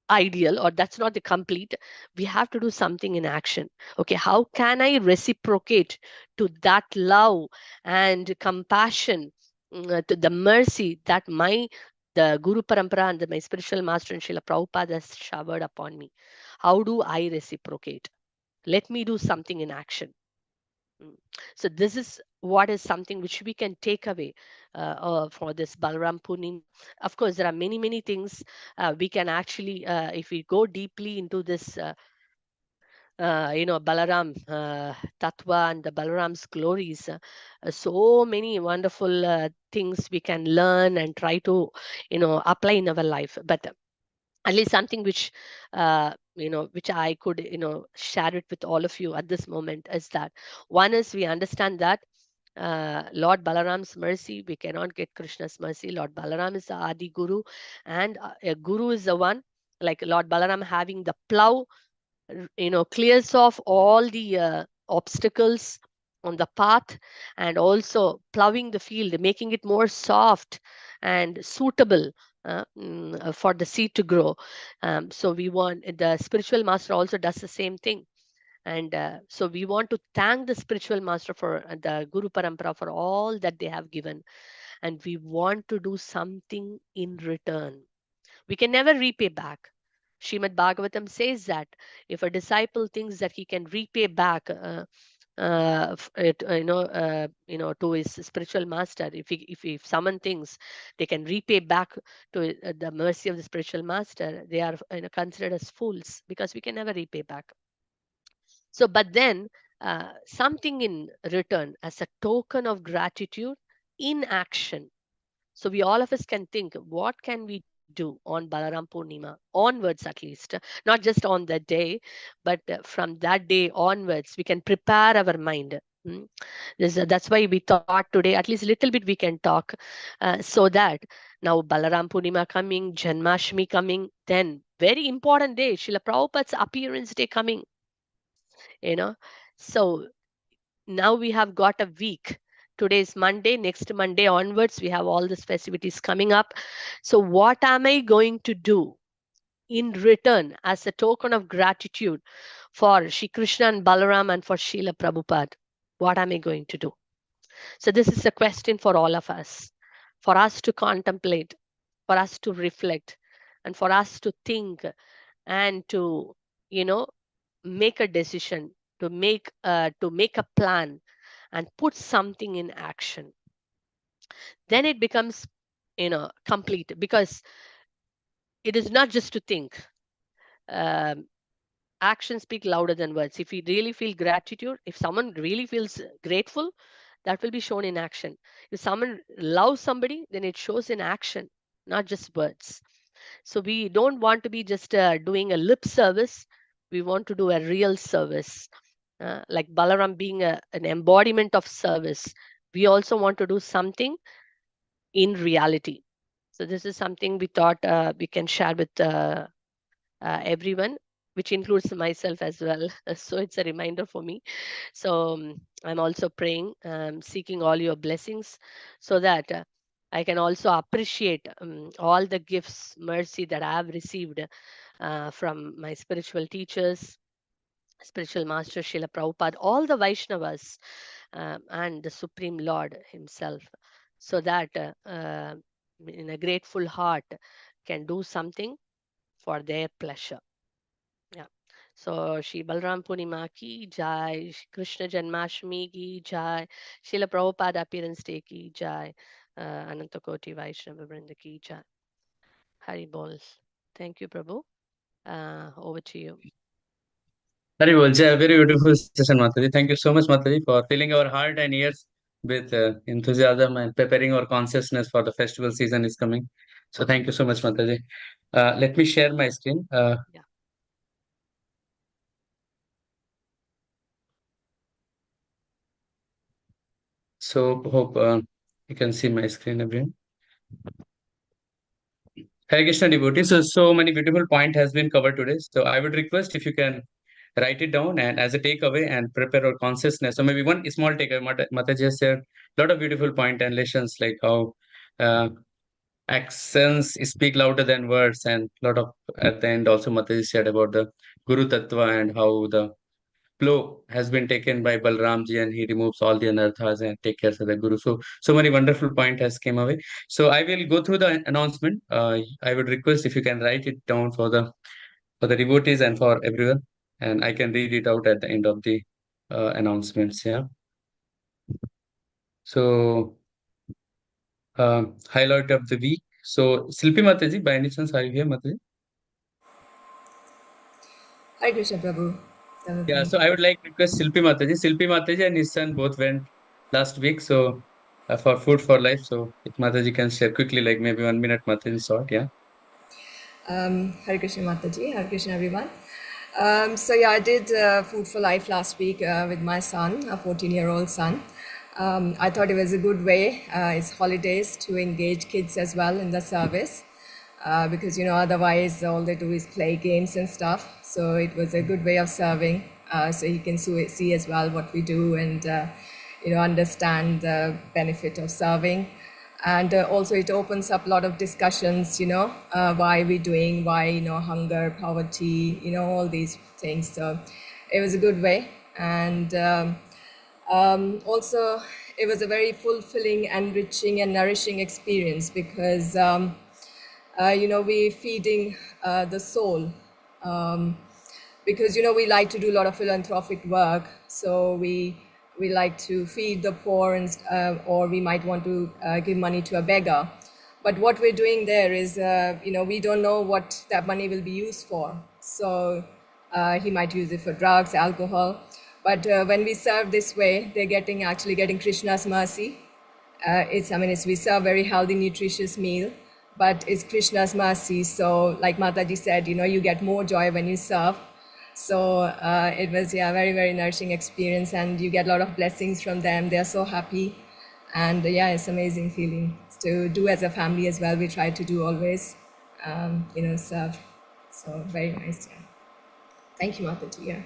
ideal, or that's not the complete. We have to do something in action. Okay, how can I reciprocate to that love and compassion, to the mercy that the Guru Parampara and my spiritual master and Srila Prabhupada has showered upon me? How do I reciprocate? Let me do something in action. So this is what is something which we can take away for this Balaram Purnima. Of course, there are many things we can actually, if we go deeply into this, Balaram Tattva and the Balaram's glories, so many wonderful things we can learn and try to, apply in our life. But at least something which which I could share it with all of you at this moment is that one is we understand that Lord Balaram's mercy, we cannot get Krishna's mercy. Lord Balaram is the Adi Guru, and a Guru is the one, like Lord Balaram having the plow, clears off all the obstacles on the path, and also plowing the field, making it more soft and suitable for the seed to grow. So we want the spiritual master also does the same thing. And so we want to thank the spiritual master for the Guru Parampara for all that they have given. And we want to do something in return. We can never repay back. Srimad Bhagavatam says that if a disciple thinks that he can repay back, to his spiritual master, if someone thinks they can repay back to the mercy of the spiritual master, they are considered as fools, because we can never repay back. So, but then something in return as a token of gratitude in action. So we all of us can think, what can we do on Balaram Purnima onwards, at least, not just on the day, but from that day onwards, we can prepare our mind. That's why we thought today, at least a little bit we can talk, so that now Balaram Purnima coming, Janmashtami coming, then very important day, Srila Prabhupada's appearance day coming. So now we have got a week. Today is Monday. Next Monday onwards, we have all these festivities coming up. So what am I going to do? in return as a token of gratitude for Shri Krishna and Balaram and for Srila Prabhupada? What am I going to do? So this is a question for all of us, for us to contemplate, for us to reflect, and for us to think and to, make a decision, to make a plan and put something in action. Then it becomes, complete, because it is not just to think. Um, Actions speak louder than words. If we really feel gratitude, if someone really feels grateful, that will be shown in action. If someone loves somebody, then it shows in action, not just words. So we don't want to be just doing a lip service. We want to do a real service. Like Balaram being an embodiment of service, we also want to do something in reality. So this is something we thought we can share with everyone, which includes myself as well. So it's a reminder for me. So I'm also praying, seeking all your blessings, so that I can also appreciate all the gifts, mercy that I have received from my spiritual teachers, spiritual master Srila Prabhupada, all the Vaishnavas, and the Supreme Lord Himself, so that in a grateful heart can do something for their pleasure. Yeah. So Shri Balram Purnima ki jai, Shri Krishna Janmashtami ki jai, Srila Prabhupada Appearance Day ki jai, Ananta Koti Vaishnava Vrinda ki jai. Hari Bol. Thank you, Prabhu. Over to you. Very well, Jai. Very beautiful session, Mataji. Thank you so much, Mataji, for filling our heart and ears with enthusiasm and preparing our consciousness for the festival season is coming. So thank you so much, Mataji. Let me share my screen. Yeah. So hope you can see my screen, everyone. Hare Krishna devotees. So many beautiful point has been covered today. So I would request if you can write it down and as a takeaway and prepare our consciousness. So maybe one small takeaway. Mataji has shared a lot of beautiful point and lessons like how uh, accents speak louder than words, and a lot of at the end also Mataji said about the Guru Tattva and how the flow has been taken by Balramji and he removes all the anarthas and take care of the Guru. So many wonderful point has came away. So I will go through the announcement. I would request if you can write it down for the devotees and for everyone, and I can read it out at the end of the announcements. Yeah. So highlight of the week. So Silpi Mataji, by any chance, are you here, Mataji? Hare Krishna Prabhu. Yeah, so I would like to request Silpi Mataji. Silpi Mataji and his son both went last week, so for Food for Life. So if Mataji can share quickly, like maybe 1 minute, Mataji short, yeah. Hare Krishna Mataji, Hare Krishna everyone. So yeah, I did Food for Life last week with my son, a 14-year-old son. I thought it was a good way, it's holidays, to engage kids as well in the service. Because otherwise all they do is play games and stuff. So it was a good way of serving. So he can see as well what we do and understand the benefit of serving. And also it opens up a lot of discussions. Why we're doing, why hunger, poverty, all these things. So it was a good way. And also it was a very fulfilling, enriching, and nourishing experience because. We're feeding the soul because we like to do a lot of philanthropic work. So we like to feed the poor, and or we might want to give money to a beggar. But what we're doing there is, we don't know what that money will be used for. So he might use it for drugs, alcohol. But when we serve this way, they're actually getting Krishna's mercy. We serve very healthy, nutritious meal, but it's Krishna's mercy. So like Mataji said, you get more joy when you serve. So it was, very, very nourishing experience, and you get a lot of blessings from them. They're so happy. And it's amazing feeling to do as a family as well. We try to do always, serve. So very nice. Yeah. Thank you, Mataji. Yeah.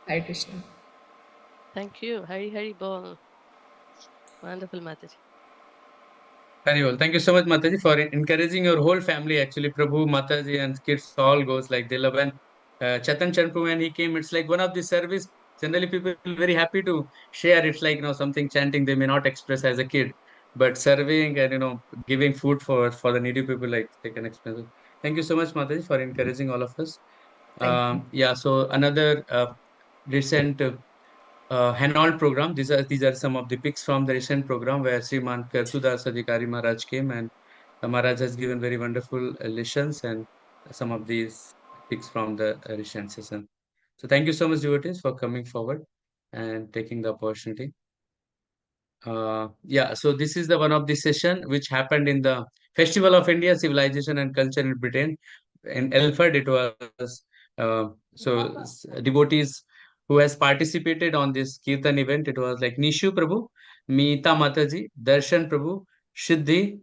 Hare Krishna. Thank you. Hari Hari Bol. Wonderful, Mataji. Very well. Thank you so much, Mataji, for encouraging your whole family. Actually, Prabhu, Mataji, and kids all goes like they love. And Chatan Chanpu, when he came, it's like one of the service. Generally, people very happy to share. It's like something chanting they may not express as a kid, but serving and giving food for the needy people like they can express it. Thank you so much, Mataji, for encouraging all of us. Thank you. Yeah. So another recent Hanault program. These are some of the pics from the recent program where Sriman Karsudas Adhikari Maharaj came, and Maharaj has given very wonderful lessons, and some of these pics from the recent session. So thank you so much, devotees, for coming forward and taking the opportunity. Yeah, so this is the one of the session which happened in the Festival of India Civilization and Culture in Britain. In Elford, it was devotees who has participated on this Kirtan event. It was like Nishu Prabhu, Meeta Mataji, Darshan Prabhu, Siddhi,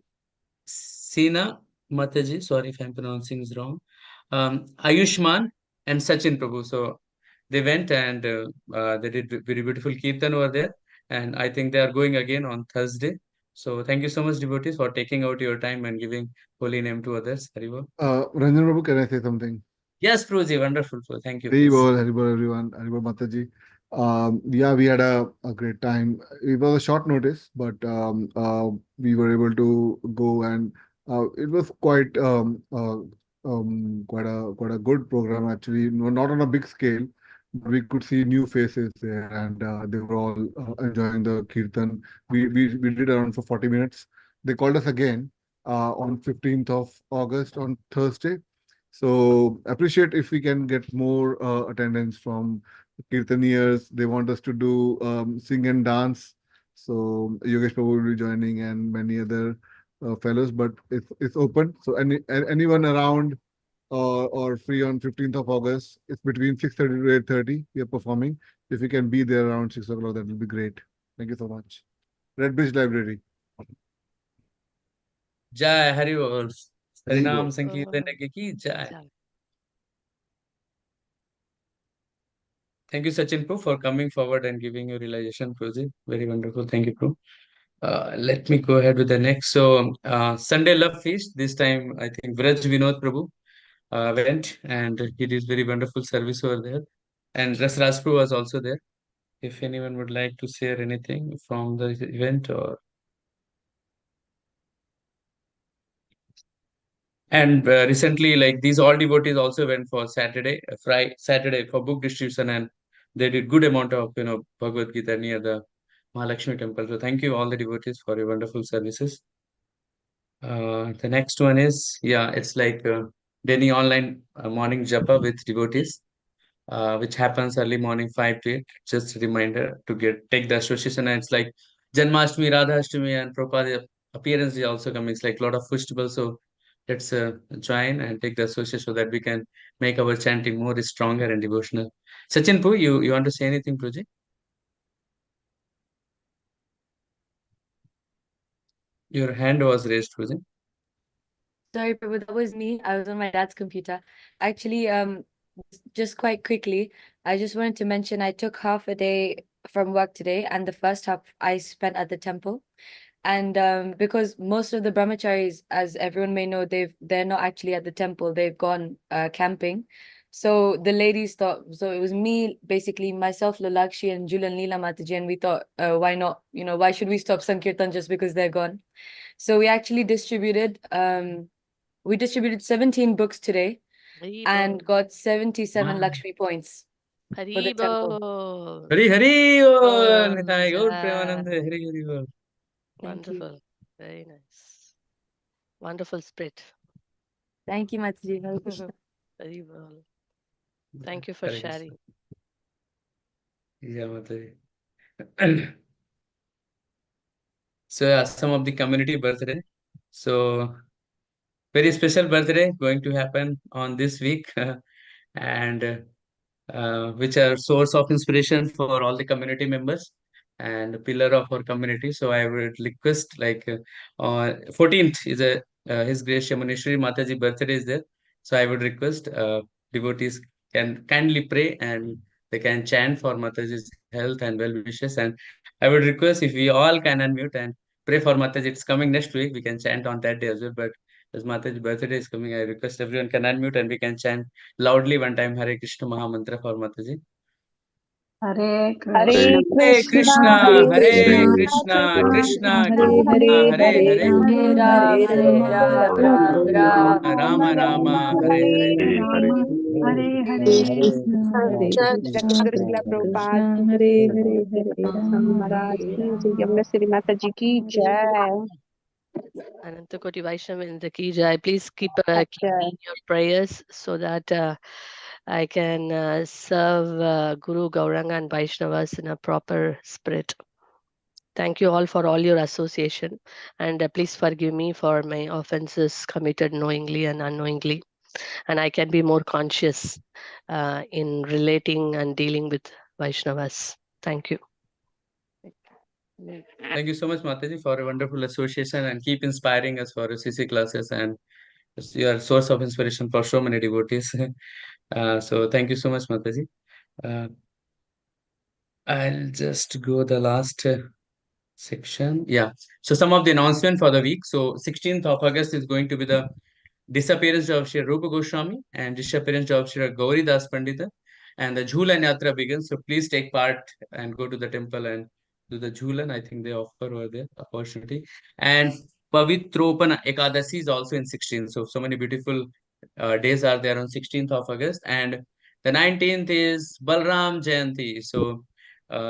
Sina Mataji, sorry if I'm pronouncing this wrong, Ayushman, and Sachin Prabhu. So they went and they did very beautiful kirtan over there. And I think they are going again on Thursday. So thank you so much, devotees, for taking out your time and giving holy name to others. Haribo. Ranjan Babu, can I say something? Yes, Prabhuji, wonderful. Thank you. Haribol, everyone. Haribol Mataji. Yeah, we had a great time. It was a short notice, but we were able to go, and it was quite a good program actually. No, not on a big scale, but we could see new faces there, and they were all enjoying the kirtan. We did around for 40 minutes. They called us again on 15th of August on Thursday. So appreciate if we can get more attendance from Kirtaniers. They want us to do sing and dance. So Yogesh Prabhu will be joining and many other fellows, but it's open. So anyone around or free on 15th of August, it's between 6:30 to 8:30. We are performing. If you can be there around 6 o'clock, that will be great. Thank you so much. Red Bridge Library. Jai Haribol. Harinam Haribol. Sankirtan ki Jai. Thank you, Sachin Prabhu, for coming forward and giving your realization, Prabhuji. Very wonderful. Thank you, Prabhu. Let me go ahead with the next. So, Sunday Love Feast. This time, I think Vraj Vinod Prabhu went and he did very wonderful service over there. And Ras Rajpur was also there. If anyone would like to share anything from the event or. And recently, like these all devotees also went for Saturday for book distribution, and they did good amount of Bhagavad Gita near the Mahalakshmi temple. So thank you all the devotees for your wonderful services. The next one is, yeah, it's like daily online morning japa with devotees, which happens early morning 5 to 8. Just a reminder to take the association. And it's like Janmashtami, Radhashtami, and Prabhupada appearance is also coming. It's like a lot of festivals. So let's join and take the association so that we can make our chanting more stronger and devotional. Sachin Poo, you want to say anything, Puji? Your hand was raised, Puji. Sorry, Prabhu, that was me. I was on my dad's computer. Actually, just quite quickly, I just wanted to mention I took half a day from work today, and the first half I spent at the temple. And because most of the brahmacharis, as everyone may know, they're not actually at the temple. They've gone camping. So the ladies thought, so it was me, basically myself, Lalakshi, and Julian Leela Mataji, and we thought, why not? Why should we stop Sankirtan just because they're gone? So we actually distributed 17 books today and got 77 Wow. Lakshmi points for the temple. Hari Hari Oh, Nitai Gaur Jai. Premanande Hari Hari Bol. Thank you. Wonderful. Very nice. Wonderful spirit. Thank you, Mataji. Hare Krishna. Very well. Thank you for Hare Krishna. sharing. Yeah, Mataji. So yeah, some of the community birthday. So very special birthday going to happen on this week, and which are source of inspiration for all the community members and a pillar of our community. So I would request like 14th is a His Grace Yamuneshwari Mataji birthday is there. So I would request devotees can kindly pray and they can chant for Mataji's health and well wishes. And I would request if we all can unmute and pray for Mataji. It's coming next week. We can chant on that day as well. But as Mataji's birthday is coming, I request everyone can unmute and we can chant loudly one time Hare Krishna Maha Mantra for Mataji. Hare Hare Hare Krishna, Krishna, Hare Krishna Krishna, Krishna Hare Krishna, Hare, Hare Hare Hare, Hare Rama, Ram, Hare Hare Rama, Ram, Ram Ram, Rama Rama, Hare Hare. Hare Rama, Hare Hare, Hare Jagdish Krishna, Prabhupada Krishna ki Hare jai, Hare, Hare Goswami Rama, Maharaj Hare ki jai, Rama, Yamuna Mata ji ki jai. Anantakoti Vaishnava Ki Jai. Please keep me Jai. in your prayers so that I can serve Guru Gauranga and Vaishnavas in a proper spirit. Thank you all for all your association, and please forgive me for my offenses committed knowingly and unknowingly, and I can be more conscious in relating and dealing with Vaishnavas. Thank you. Thank you so much, Mataji, for a wonderful association and keep inspiring us for CC classes, and you are a source of inspiration for so many devotees. So thank you so much, Mataji. I'll just go the last section. Yeah. So some of the announcement for the week. So 16th of August is going to be the disappearance of Sri Rupa Goswami and disappearance of Sri Gauri Das Pandita, and the Jhulan Yatra begins. So please take part and go to the temple and do the Jhulan. I think they offer over there opportunity. And Pavitropana Ekadasi is also in 16th. So many beautiful days are there on 16th of August. And the 19th is Balram Jayanti. So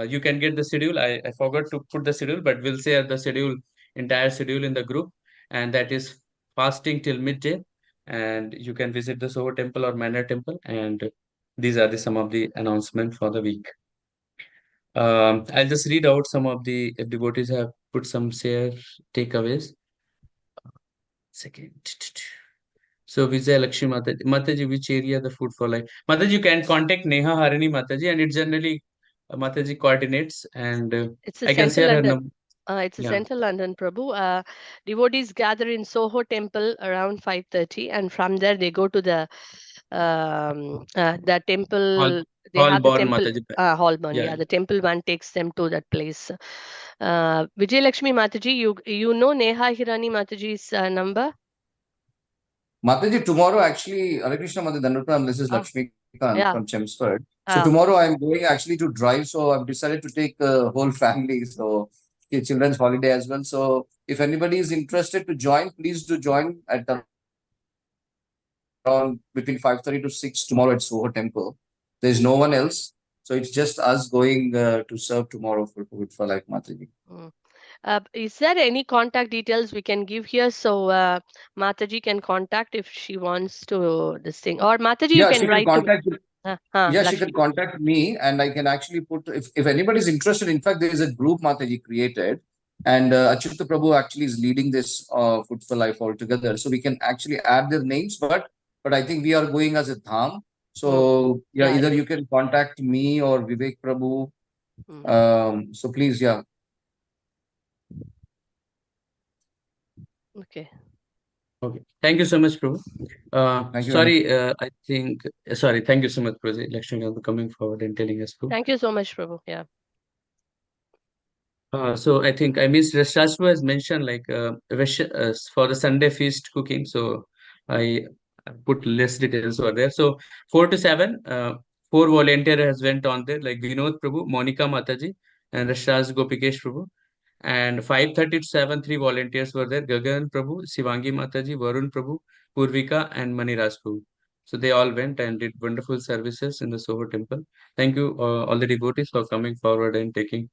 you can get the schedule. I forgot to put the schedule, but we'll share the schedule, entire schedule in the group. And that is fasting till midday, and you can visit the Soho temple or Manor temple, and these are some of the announcement for the week. I'll just read out some of the, if devotees have put some share takeaways. Second. So Vijay Lakshmi Mataji, which area the food for life? Mataji, you can contact Neha Harini Mataji, and it generally Mataji coordinates, and It's a I can central share her London. number. It's a Yeah. central London, Prabhu. Devotees gather in Soho Temple around 5:30, and from there they go to the temple. They have the Holborn temple Mataji. Holborn. Yeah. Yeah, the temple one takes them to that place. Vijay Lakshmi Mataji, you know Neha Hirani Mataji's number? Mataji, tomorrow actually, Hare Krishna Mataji Dandapratam, this is Ah, Lakshmikant yeah. from Chelmsford. So Ah, tomorrow I'm going actually to drive, so I've decided to take the whole family, so children's holiday as well. So if anybody is interested to join, please do join at around between 5:30 to 6 tomorrow at Soho Temple. There's no one else, so it's just us going to serve tomorrow for Life Mataji. is there any contact details we can give here so Mataji can contact if she wants to this thing, or Mataji you Yeah, can she can write to me. contact. Yeah, she Lakshmi. can contact me, and I can actually put if anybody is interested. In fact, there is a group Mataji created, and Achyuta Prabhu actually is leading this Food for Life altogether. So we can actually add their names, but I think we are going as a dham. So yeah, Yeah. either you can contact me or Vivek Prabhu. So please, yeah. Okay. Okay. Thank you so much, Prabhu. Thank you. Sorry, I think, sorry. Thank you so much, Prabhu. Lakshmi for coming forward and telling us, Prabhu. Thank you so much, Prabhu. Yeah. So I think I missed Rashashwa has mentioned like for the Sunday feast cooking. So I put less details over there. So 4 to 7, 4 volunteer has went on there like Vinod Prabhu, Monica Mataji, and Rashash Gopikesh Prabhu. And 5:30 to 7, 3 volunteers were there: Gagan Prabhu, Sivangi Mataji, Varun Prabhu, Purvika, and Maniraj Prabhu. So they all went and did wonderful services in the Soho temple. Thank you, all the devotees, for coming forward and taking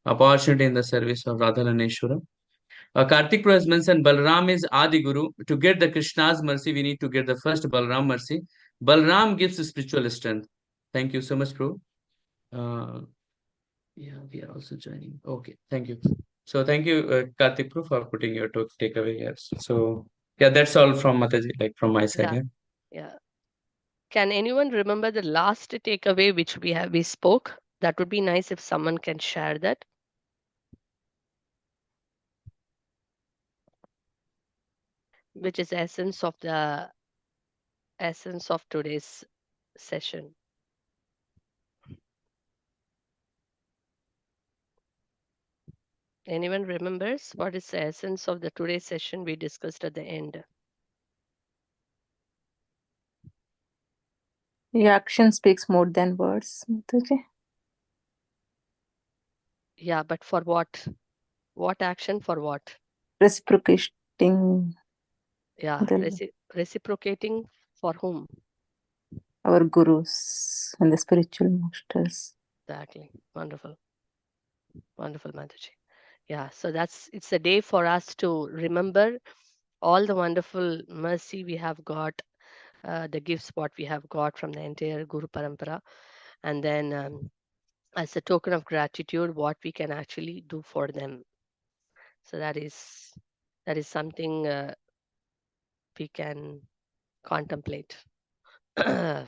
opportunity in the service of Radharaneshwara. Kartik Pro has mentioned Balram is Adi Guru. To get the Krishna's mercy, we need to get the first Balram mercy. Balram gives spiritual strength. Thank you so much, Pro. Yeah, we are also joining. Okay, thank you. So thank you, Kartik Pro, for putting your takeaway here. So yeah, that's all from Mataji, like from my side. Yeah. Yeah. Can anyone remember the last takeaway which we spoke? That would be nice if someone can share that. Which is essence of today's session. Anyone remembers what is the essence of the today's session we discussed at the end? Your action speaks more than words, Mataji. Yeah, but for what? What action for what? Reciprocating Yeah, the, reciprocating for whom? our gurus and the spiritual masters. Exactly. Wonderful. Wonderful, Mataji. Yeah, so it's a day for us to remember all the wonderful mercy we have got, the gifts what we have got from the entire Guru Parampara, and then as a token of gratitude, what we can actually do for them. So that is something we can contemplate. So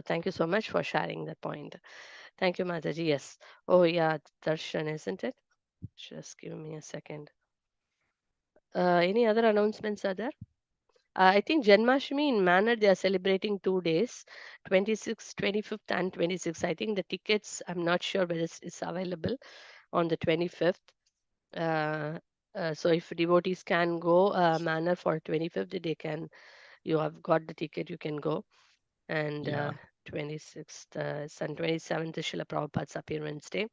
thank you so much for sharing that point. Thank you, Mataji. Yes. Oh yeah, Darshan, isn't it? Just give me a second. Any other announcements are there? I think Janmashtami in Manor, they are celebrating 2 days, 26th, 25th, and 26th. I think the tickets, I'm not sure whether it's available on the 25th. So if devotees can go Manor for 25th, they can. You have got the ticket, you can go. And Yeah. 26th and 27th is Srila Prabhupada's appearance day.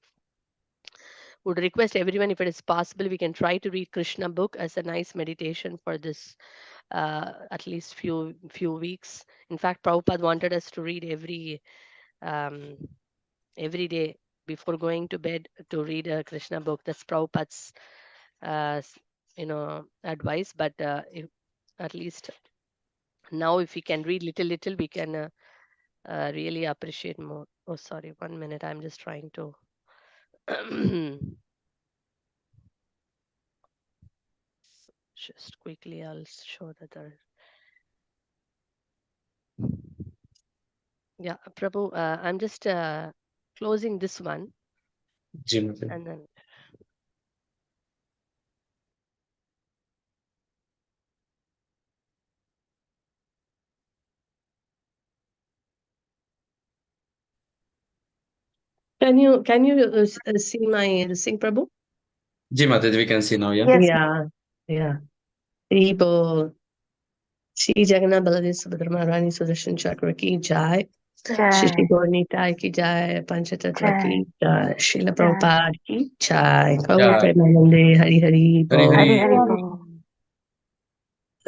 Would request everyone, if it is possible, we can try to read Krishna book as a nice meditation for this at least few weeks. In fact, Prabhupada wanted us to read every day before going to bed to read a Krishna book. That's Prabhupada's advice. But if, at least now, if we can read little, we can really appreciate more. Oh, sorry, 1 minute. I'm just trying to. Just quickly, I'll show that there. Yeah, Prabhu, I'm just closing this one. And then can you see my sing, Prabhu? Ji Mataji, we can see now, yeah. Yes. Yeah. People, Shri Jagannath Baladev Subhadra Maharani Sudarshan Chakra ki jai. Shri Gaurnitai ki jai. Panchatattva ki jai. Srila Prabhupada ki jai. Gaur Jai. Premanande Hari Hari Hari Bol. Hari.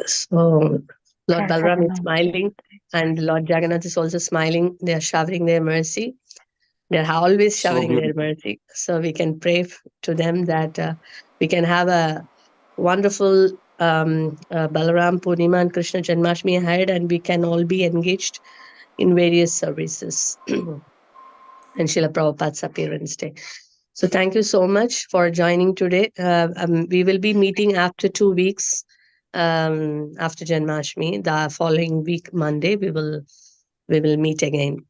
So Lord Jai Balaram is Jagannath. smiling and Lord Jagannath is also smiling. They are showering their mercy. They are always So showering their beautiful. mercy. So we can pray to them that we can have a wonderful Balaram Purnima and Krishna Janmashtami ahead, and we can all be engaged in various services and Srila Prabhupada's appearance day. So thank you so much for joining today. We will be meeting after 2 weeks after Janmashtami. The following week, Monday, we will meet again.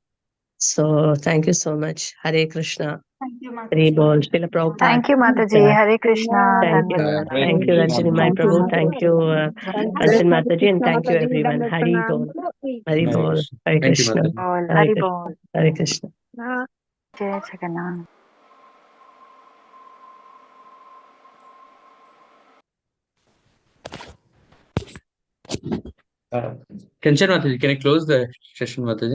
So thank you so much. Hare Krishna. Thank you, Hare Mataji. Bol. Srila Prabhupada. Thank you, Mataji. Hare Krishna. Thank you. Dhanwad. Thank you, Ranjani Mai Thank you, Prabhu. Mataji. Thank you, Kanchan Mataji. And thank you, everyone. Hari Bol. Hari Hare Bol. Krishna. Hare Thank you, Krishna. Mataji. Bol. Hare Hari Krishna. Bol. Hare Krishna. Jai Jagannath. Kanchan Mataji, can I close the session, Mataji?